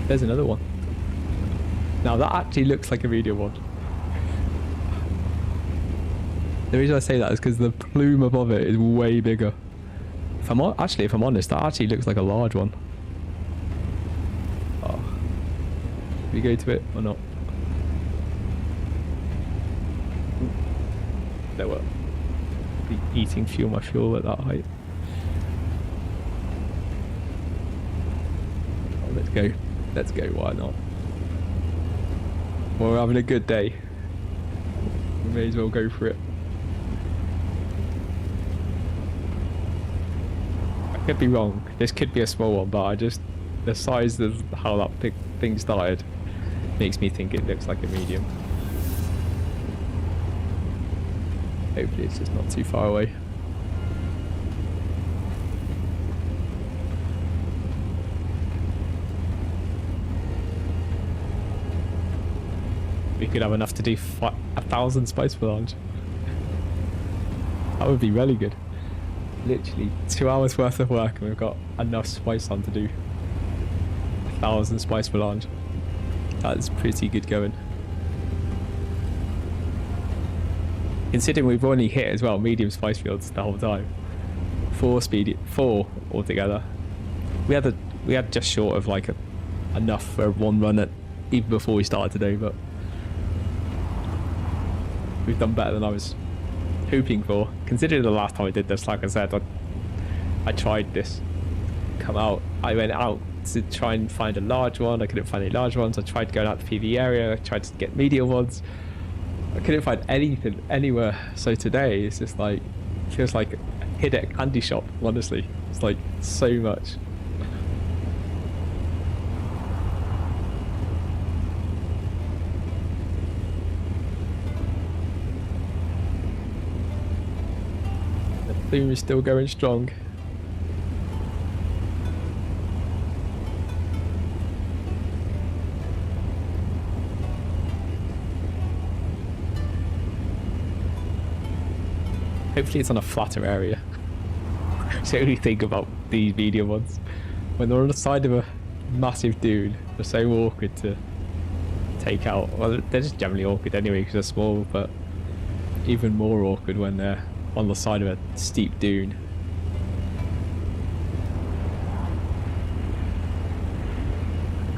There's another one. Now that actually looks like a medium one. The reason I say that is because the plume above it is way bigger. If I'm honest, that actually looks like a large one. Oh. Can we go to it or not? There were. Be eating my fuel at that height. Oh, let's go. Let's go, why not? Well, we're having a good day. We may as well go for it. I could be wrong. This could be a small one, but the size of how that big thing started makes me think it looks like a medium. Hopefully it's just not too far away. We could have enough to do 1,000 spice per launch. That would be really good. Literally 2 hours worth of work and we've got enough spice on to do 1,000 spice per launch. That's pretty good going. Considering we've only hit as well medium spice fields the whole time. 4 altogether. We had just short of like enough for one run at even before we started today, but we've done better than I was hoping for. Considering the last time I did this, like I said, I tried this. I went out to try and find a large one. I couldn't find any large ones. I tried going out to the PV area. I tried to get medium ones. I couldn't find anything anywhere. So today it's just like, feels like a hid at a candy shop, honestly. It's like so much. Plume is still going strong. Hopefully it's on a flatter area. It's the only thing about these medium ones. When they're on the side of a massive dune, they're so awkward to take out. Well, they're just generally awkward anyway because they're small, but even more awkward when they're on the side of a steep dune.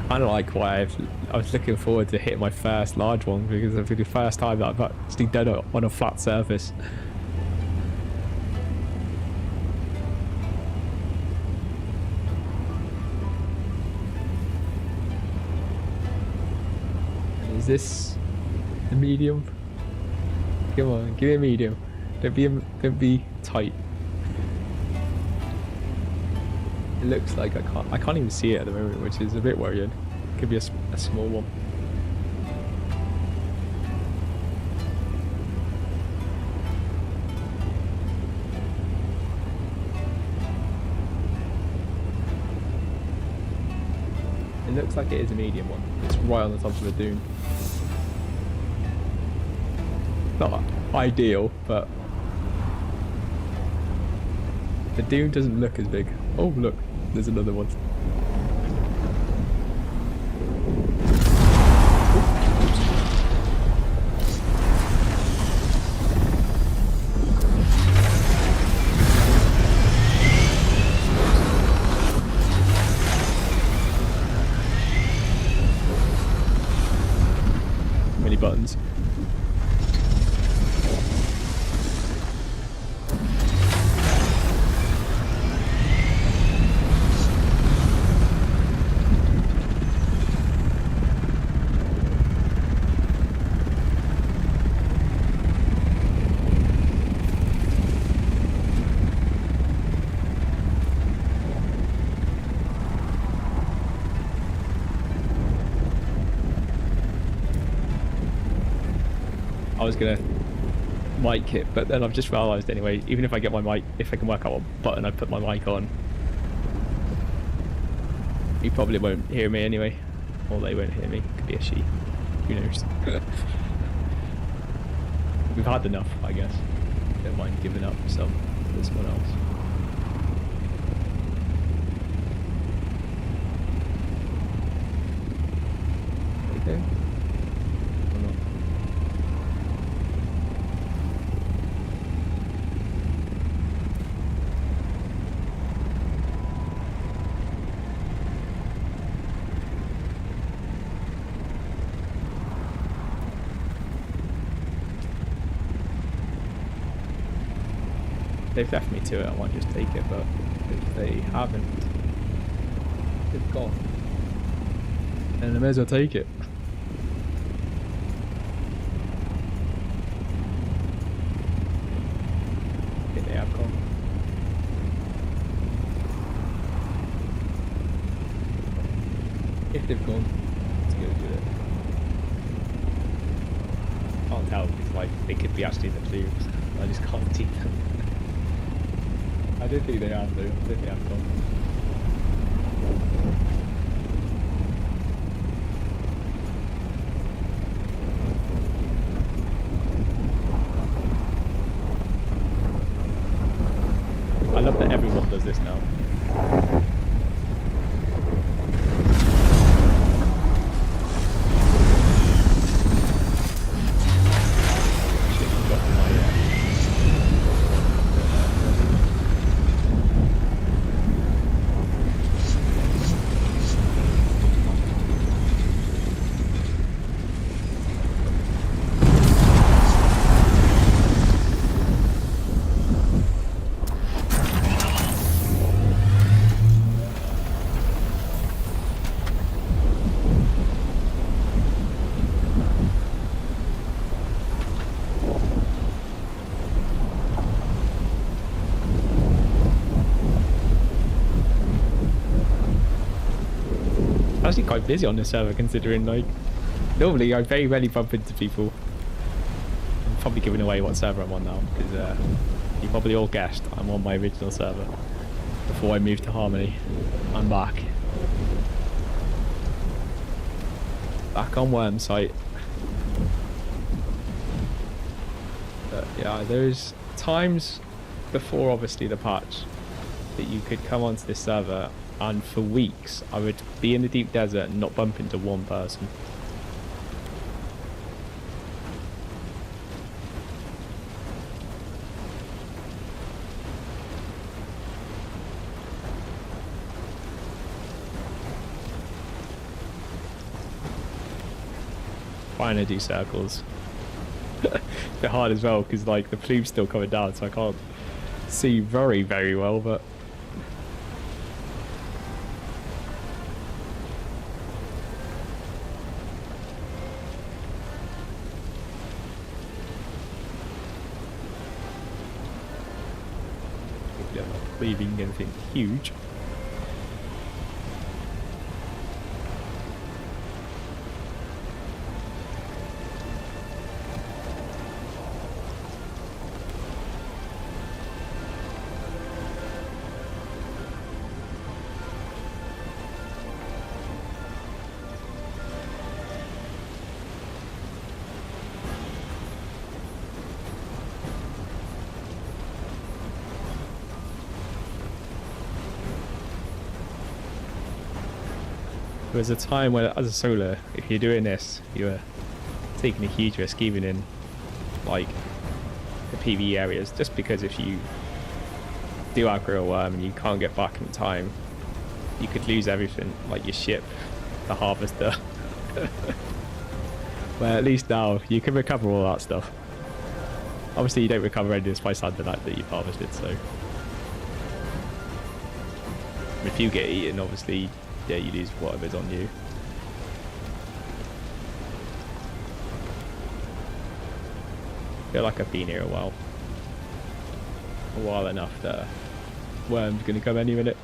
Kind of like why I was looking forward to hitting my first large one, because it's the first time that I've actually done it on a flat surface. Is this the medium? Come on, give me a medium. Don't be tight. It looks like I can't even see it at the moment, which is a bit worrying. Could be a small one. It looks like it is a medium one. It's right on the top of the dune. Not ideal, but the dune doesn't look as big. Oh look, there's another one. Many buttons. I was gonna mic it, but then I've just realised anyway, even if I get my mic, if I can work out what button I put my mic on, you probably won't hear me anyway. Or they won't hear me. Could be a she. Who knows? We've had enough, I guess. Don't mind giving up some for someone else. Okay. Or not. They've left me to it, I might just take it, but if they haven't, they've gone. And I may as well take it. I think they have gone. If they've gone, let's go do it. Can't tell because like they could be actually the tubes. I just can't see them. I don't think they have though. I think they have gone. I love that everyone does this now. Actually quite busy on this server considering like normally I very rarely bump into people. I'm probably giving away what server I'm on now because you probably all guessed I'm on my original server before I moved to Harmony. I'm back on Worm site. But yeah, there's times before obviously the patch that you could come onto this server and for weeks I would be in the deep desert and not bump into one person. Trying to do circles. It's a bit hard as well because like the plume's still coming down, so I can't see very well, but hopefully I'm not leaving anything huge. There was a time when, as a solo, if you're doing this, you're taking a huge risk, even in like the PvE areas, just because if you do aggro a worm and you can't get back in time, you could lose everything, like your ship, the harvester. Well, at least now you can recover all that stuff. Obviously, you don't recover any of this by Sandalite that you've harvested, so if you get eaten, obviously. Yeah, you lose whatever's on you. Feel like I've been here a while enough that worm's gonna come any minute.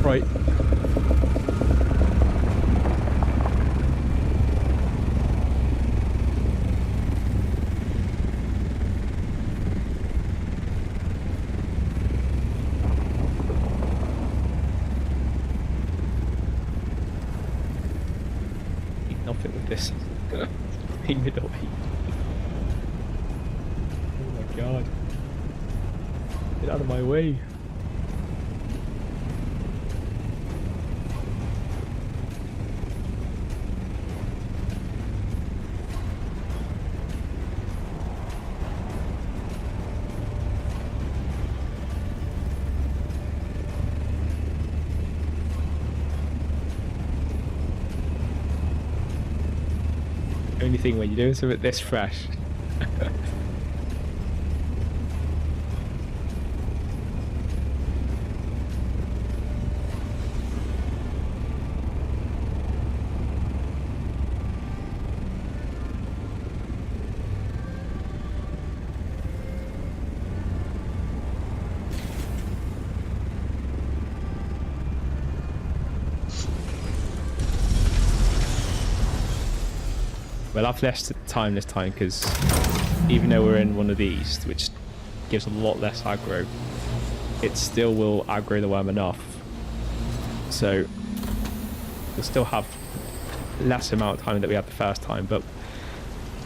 Right. Nothing with this. Aim it away. Oh my god. Get out of my way. Only thing when you're doing something this fresh. Well, I've less time this time because even though we're in one of these, which gives a lot less aggro, it still will aggro the worm enough. So we'll still have less amount of time that we had the first time, but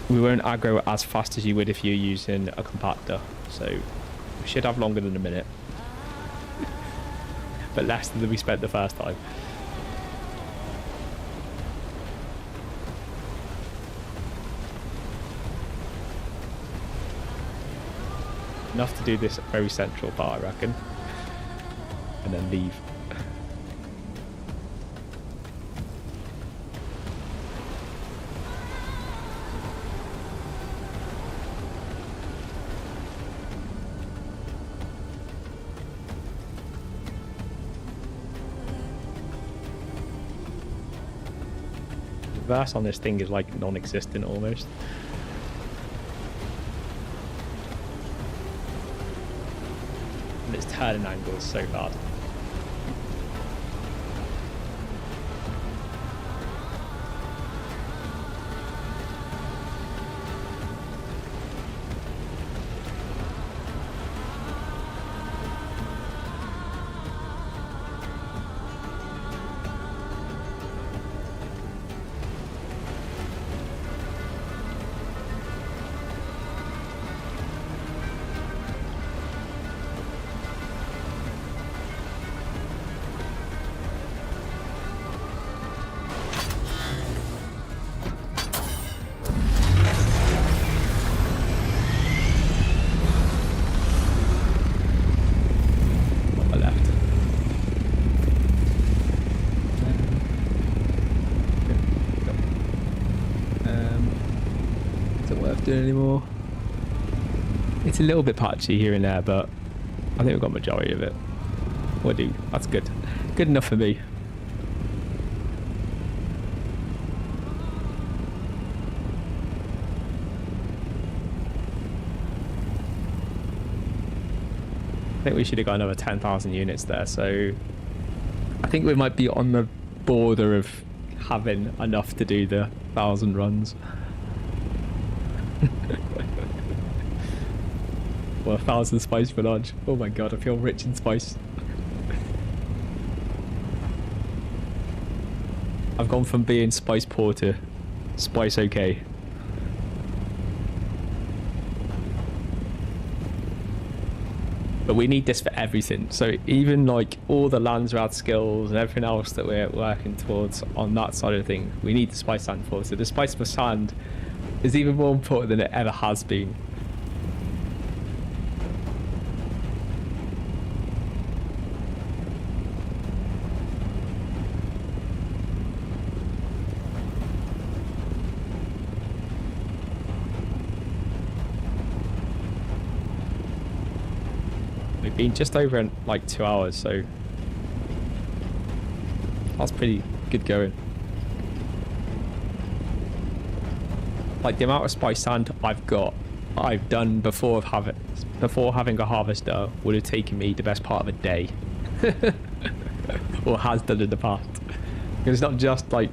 we won't aggro as fast as you would if you're using a compactor. So we should have longer than a minute, but less than we spent the first time. Enough to do this very central part, I reckon, and then leave. The verse on this thing is like non-existent almost. And its turning angle is so bad. not doing anymore. It's a little bit patchy here and there, but I think we've got majority of it. We'll do. That's good. Good enough for me. I think we should have got another 10,000 units there, so I think we might be on the border of having enough to do the 1,000 runs. Well, 1,000 spice for lunch. Oh my god, I feel rich in spice. I've gone from being spice poor to spice okay. But we need this for everything. So even like all the Landsrad skills and everything else that we're working towards on that side of things, we need the spice sand for. So the spice for sand is even more important than it ever has been. We've been just over in like 2 hours, so that's pretty good going. Like the amount of spice sand I've done before having a harvester would have taken me the best part of a day. Or has done in the past. Because it's not just like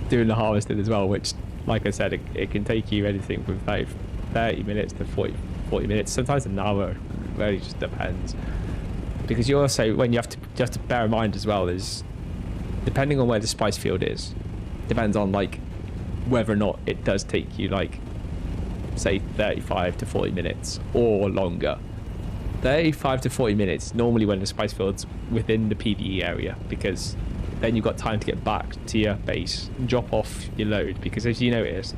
doing the harvesting as well, which, like I said, it can take you anything from 30 minutes to 40 minutes, sometimes an hour. It really just depends. Because you also, when you have to bear in mind as well, is depending on where the spice field is, depends on like whether or not it does take you like say 35 to 40 minutes or longer. 35 to 40 minutes normally when the spice field's within the PvE area, because then you've got time to get back to your base and drop off your load. Because as you notice,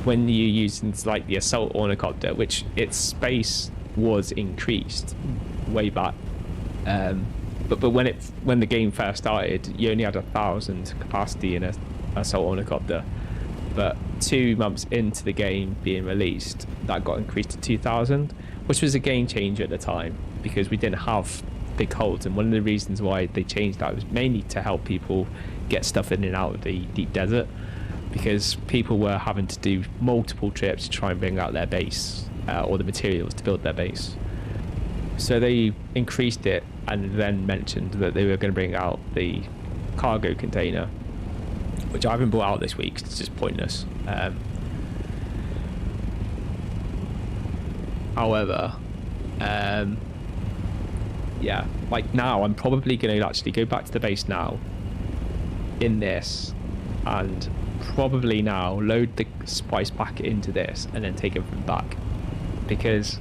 when you use like the assault ornithopter, which its space was increased way back, but when the game first started, you only had 1,000 capacity in a assault ornithopter. But 2 months into the game being released, that got increased to 2,000, which was a game changer at the time because we didn't have big holds. And one of the reasons why they changed that was mainly to help people get stuff in and out of the deep desert, because people were having to do multiple trips to try and bring out their base or the materials to build their base. So they increased it and then mentioned that they were going to bring out the cargo container, which I haven't brought out this week. It's just pointless. However, yeah, like now I'm probably going to actually go back to the base now in this and probably now load the spice back into this and then take everything back, because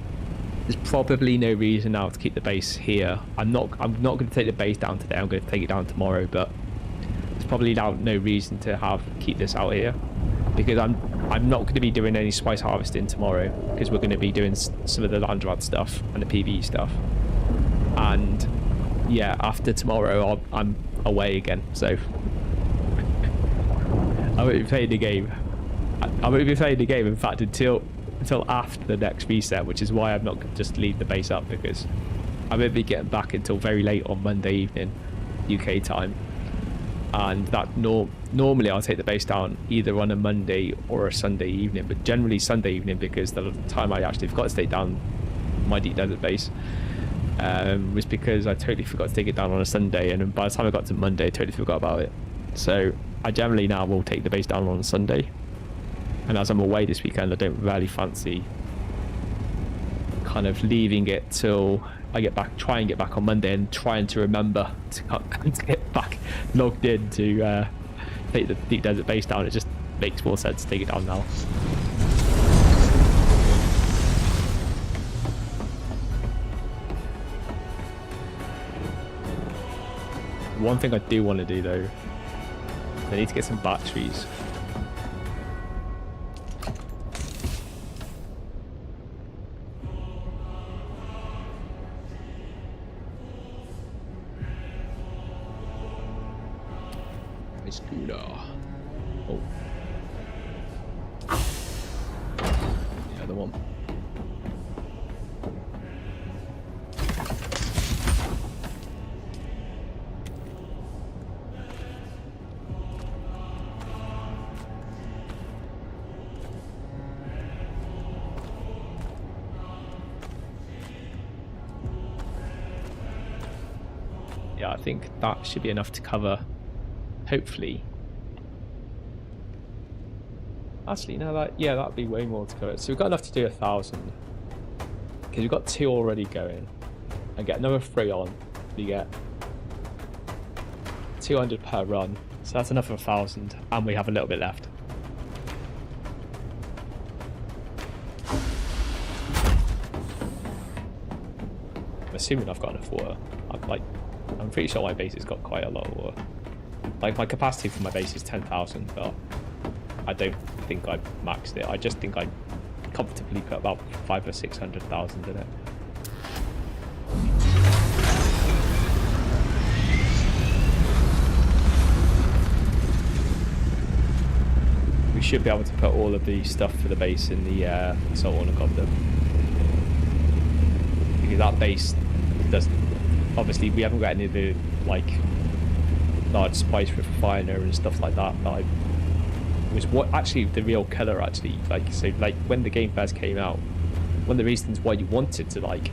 there's probably no reason now to keep the base here. I'm not going to take the base down today. I'm going to take it down tomorrow, but there's probably now no reason to keep this out here, because I'm not going to be doing any spice harvesting tomorrow, because we're going to be doing some of the Landrad stuff and the PvE stuff. And yeah, after tomorrow I'm away again, so I won't be playing the game. I won't be playing the game, in fact, until after the next reset, which is why I'm not going to just leave the base up, because I won't be getting back until very late on Monday evening UK time. And that normally I'll take the base down either on a Monday or a Sunday evening, but generally Sunday evening, because the time I actually forgot to take down my deep desert base was because I totally forgot to take it down on a Sunday, and then by the time I got to Monday I totally forgot about it. So I generally now will take the base down on a Sunday, and as I'm away this weekend, I don't really fancy kind of leaving it till I get back, try and get back on Monday, and trying to remember to get back logged in to take the deep desert base down. It just makes more sense to take it down now. One thing I do want to do though, I need to get some batteries. My scooter. Oh. the one. Yeah, I think that should be enough to cover, hopefully. Actually, no, that'd be way more to cover. So we've got enough to do 1,000. Because we've got 2 already going. And get another 3 on. We get 200 per run. So that's enough for 1,000. And we have a little bit left. I'm assuming I've got enough water. I'm pretty sure my base has got quite a lot of water. Like, my capacity for my base is 10,000, but I don't think I've maxed it. I just think I comfortably put about 500,000 or 600,000 in it. We should be able to put all of the stuff for the base in the assault on a goblin. Because that base doesn't. Obviously, we haven't got any of the like large spice refiner and stuff like that. That was what actually the real killer. Actually, like when the game first came out, one of the reasons why you wanted to like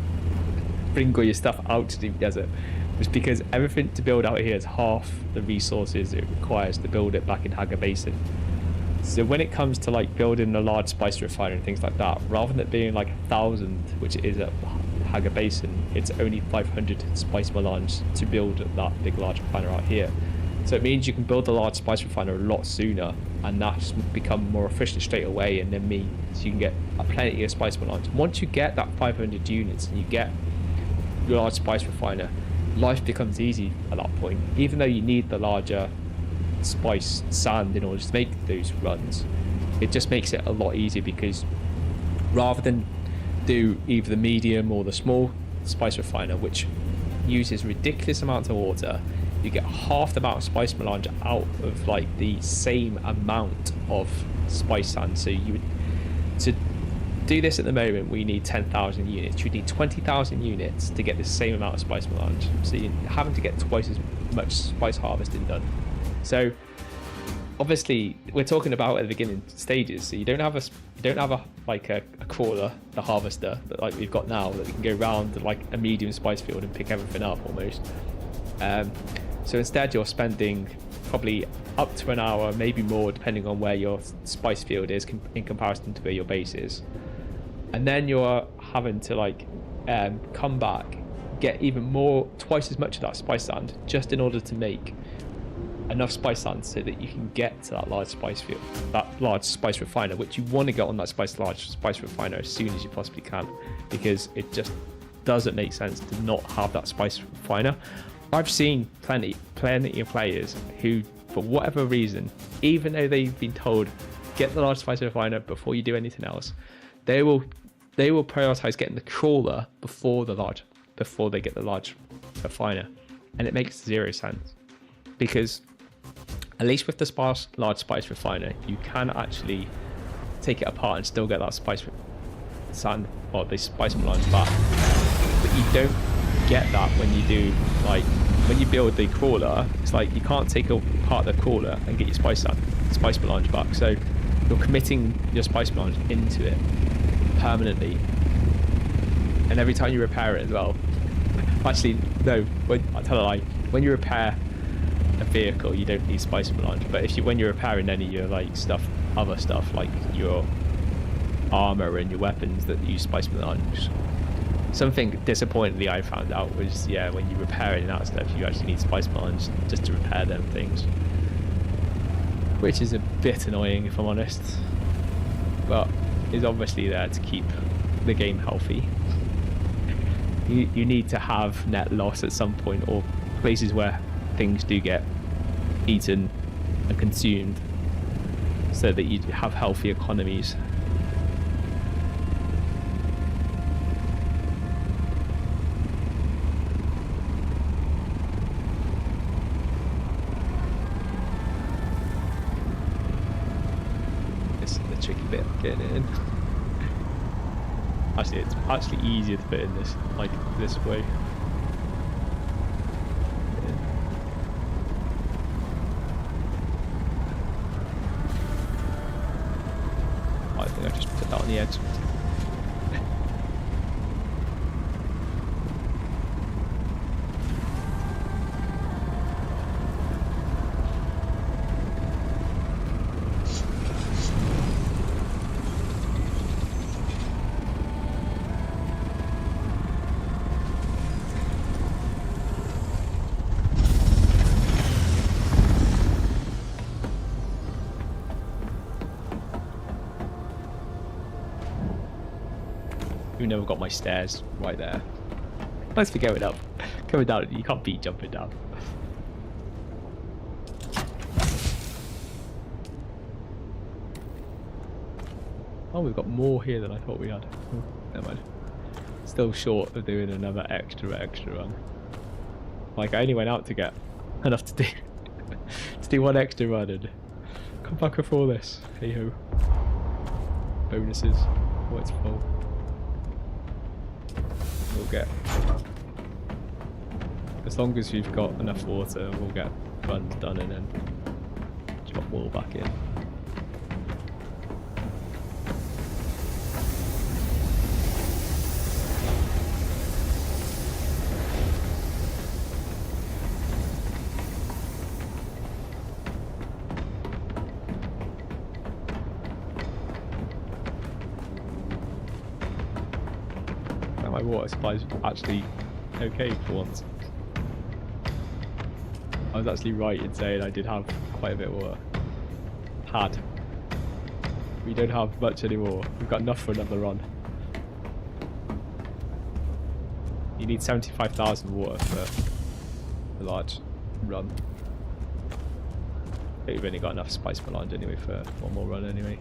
bring all your stuff out to the desert was because everything to build out here is half the resources it requires to build it back in Haga Basin. So when it comes to like building a large spice refiner and things like that, rather than it being like 1,000, which it is at Haga Basin, it's only 500 spice melange to build that big large refiner out here. So it means you can build the large spice refiner a lot sooner, and that's become more efficient straight away, and then means you can get plenty of spice melange. Once you get that 500 units and you get your large spice refiner, life becomes easy at that point. Even though you need the larger spice sand in order to make those runs, it just makes it a lot easier, because rather than do either the medium or the small spice refiner, which uses ridiculous amounts of water, you get half the amount of spice melange out of like the same amount of spice sand. So you would, to do this at the moment, we need 10,000 units. You need 20,000 units to get the same amount of spice melange. So you're having to get twice as much spice harvesting done. So obviously we're talking about at the beginning stages. So you don't have a crawler, the harvester that like we've got now, that can go around like a medium spice field and pick everything up almost. So instead you're spending probably up to an hour, maybe more, depending on where your spice field is in comparison to where your base is. And then you're having to like come back, get even more, twice as much of that spice sand, just in order to make enough spice sand so that you can get to that large spice field, that large spice refiner, which you want to get on that large spice refiner as soon as you possibly can, because it just doesn't make sense to not have that spice refiner. I've seen plenty of players who, for whatever reason, even though they've been told get the large spice refiner before you do anything else, they will prioritize getting the crawler before they get the large refiner, and it makes zero sense, because at least with the large spice refiner, you can actually take it apart and still get that spice sand or the spice melange back. But you don't get that when you do, like, when you build the crawler. It's like you can't take apart the crawler and get your spice melange back. So you're committing your spice melange into it permanently, and every time you repair it as well. Actually, no, I tell a lie. When you repair a vehicle, you don't need spice melange, but when you're repairing any of your like other stuff like your armor and your weapons that use spice melange, something disappointingly I found out was, yeah, when you repair it and that stuff, you actually need spice melange just to repair them things, which is a bit annoying if I'm honest, but is obviously there to keep the game healthy. You need to have net loss at some point, or places where things do get eaten and consumed, so that you have healthy economies. This is the tricky bit of getting in. Actually, it's actually easier to put in this, like, this way. I think I just put that on the edge. You never got my stairs right there. Nice for going up. Coming down, you can't beat jumping down. Oh, we've got more here than I thought we had. Oh, never mind. Still short of doing another extra run. Like, I only went out to get enough to do to do one extra run and come back with all this. Hey ho. Bonuses. Oh, it's full. We'll get, as long as you've got enough water, we'll get runs done and then drop wall back in. My water supply is actually okay for once. I was actually right in saying I did have quite a bit of water. Had. We don't have much anymore. We've got enough for another run. You need 75,000 water for a large run. But you've only got enough spice melange anyway for one more run anyway.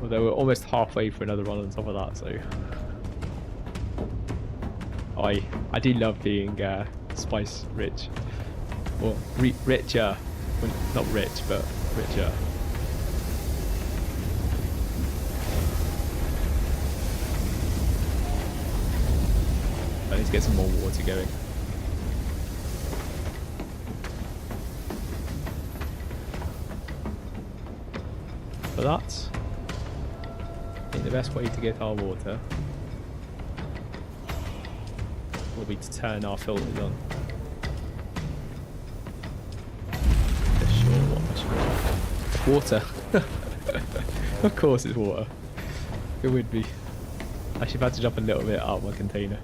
Although we're almost halfway for another run on top of that, so I do love being spice rich, or richer. Well, not rich, but richer. I need to get some more water going. For that, I think the best way to get our water will be to turn our filters on. Water. Of course it's water. It would be. I should have had to jump a little bit out of my container.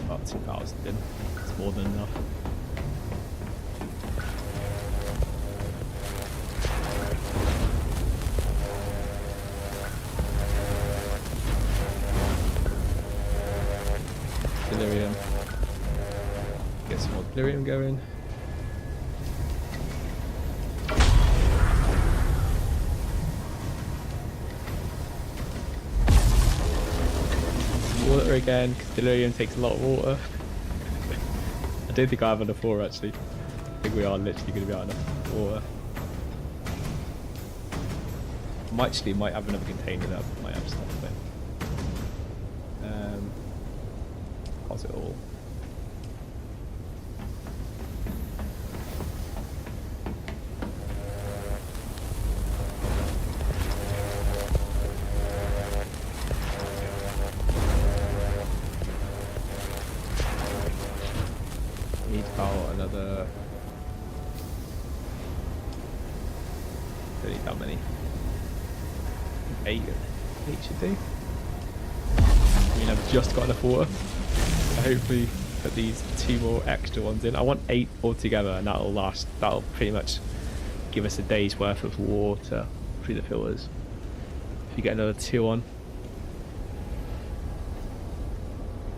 About 2,000 in. It's more than enough. Delirium. Get some more delirium going. Water again, because delirium takes a lot of water. I don't think I have enough water actually. I think we are literally going to be out enough water. Might have another container that might have stuff there. Pause it all. Need about another. Don't need that many. 8 should do. I mean, I've just got enough water. So hopefully put these 2 more extra ones in. I want 8 altogether, and that'll last. That'll pretty much give us a day's worth of water through the filters. If you get another 2 on.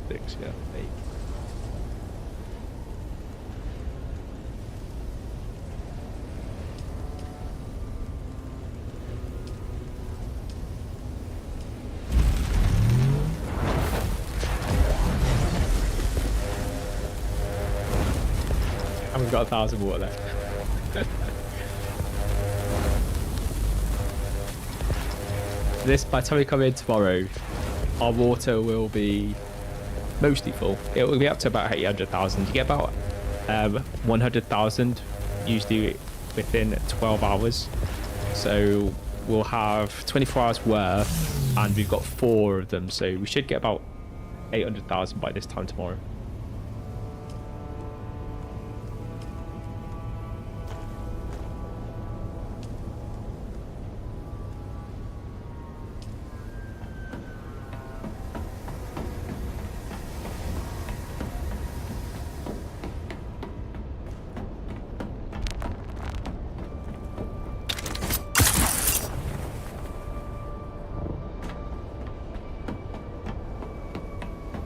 6, yeah, 8. haven't got 1,000 water left. This, by the time we come in tomorrow, our water will be mostly full. It will be up to about 800,000. You get about 100,000 usually within 12 hours. So we'll have 24 hours worth, and we've got 4 of them. So we should get about 800,000 by this time tomorrow.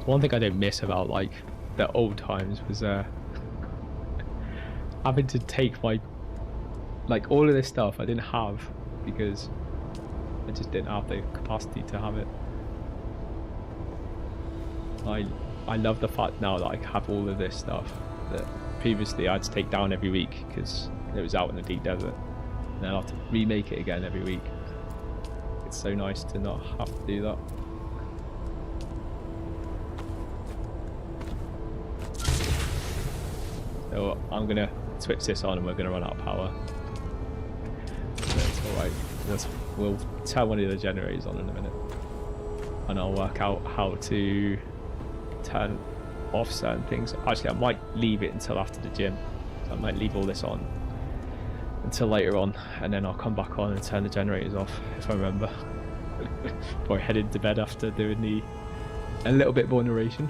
One thing I don't miss about like the old times was having to take my like all of this stuff I didn't have because I just didn't have the capacity to have it. I love the fact now that I have all of this stuff that previously I had to take down every week because it was out in the deep desert, and then I have to remake it again every week. It's so nice to not have to do that. So I'm gonna switch this on and we're gonna run out of power. That's alright. We'll turn one of the generators on in a minute. And I'll work out how to turn off certain things. Actually, I might leave it until after the gym. So I might leave all this on until later on, and then I'll come back on and turn the generators off if I remember. Before I head into bed after doing a little bit more narration.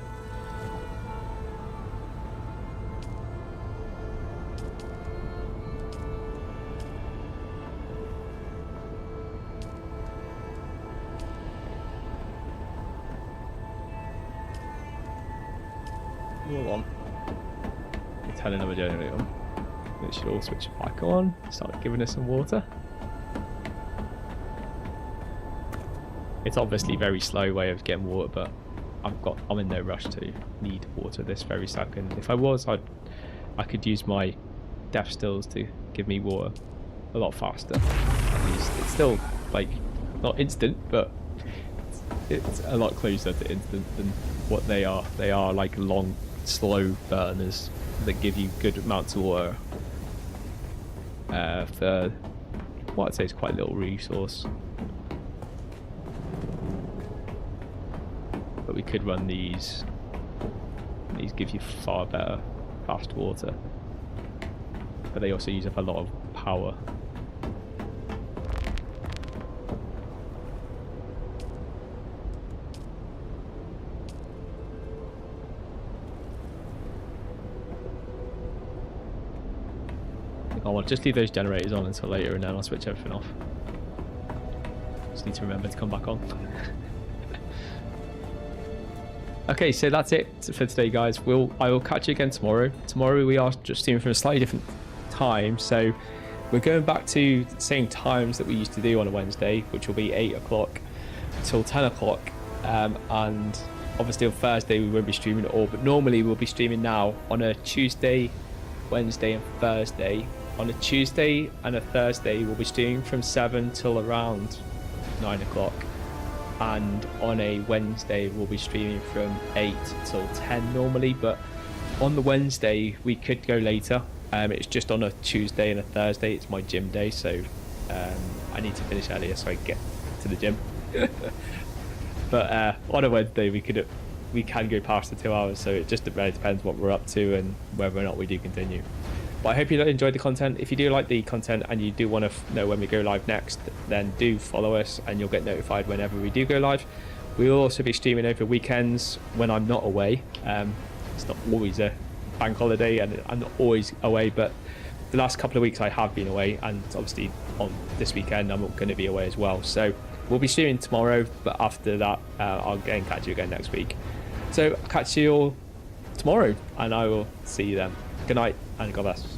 All on. Turn another generator on. It should all switch back on. Start giving us some water. It's obviously a very slow way of getting water, but I'm in no rush to need water this very second. If I was, I could use my death stills to give me water a lot faster. At least it's still like not instant, but it's a lot closer to instant than what they are. They are like long, slow burners that give you good amounts of water for what I'd say is quite a little resource. But we could run these. These give you far better fast water, but they also use up a lot of power. I'll just leave those generators on until later, and then I'll switch everything off. Just need to remember to come back on. Okay, so that's it for today, guys. I will catch you again tomorrow. Tomorrow we are just streaming from a slightly different time, so we're going back to the same times that we used to do on a Wednesday, which will be 8 o'clock till 10 o'clock. And obviously on Thursday we won't be streaming at all, but normally we'll be streaming now on a Tuesday, Wednesday and Thursday. On a Tuesday and a Thursday we'll be streaming from 7 till around 9 o'clock. And on a Wednesday we'll be streaming from 8 till 10 normally, but on the Wednesday we could go later. It's just on a Tuesday and a Thursday, it's my gym day, so I need to finish earlier so I can get to the gym. But on a Wednesday we can go past the 2 hours, so it just really depends what we're up to and whether or not we do continue. But I hope you enjoyed the content. If you do like the content and you do want to know when we go live next, then do follow us and you'll get notified whenever we do go live. We will also be streaming over weekends when I'm not away. It's not always a bank holiday and I'm not always away, but the last couple of weeks I have been away, and obviously on this weekend I'm going to be away as well. So we'll be streaming tomorrow, but after that I'll again catch you again next week. So I'll catch you all tomorrow and I will see you then. Good night and God bless.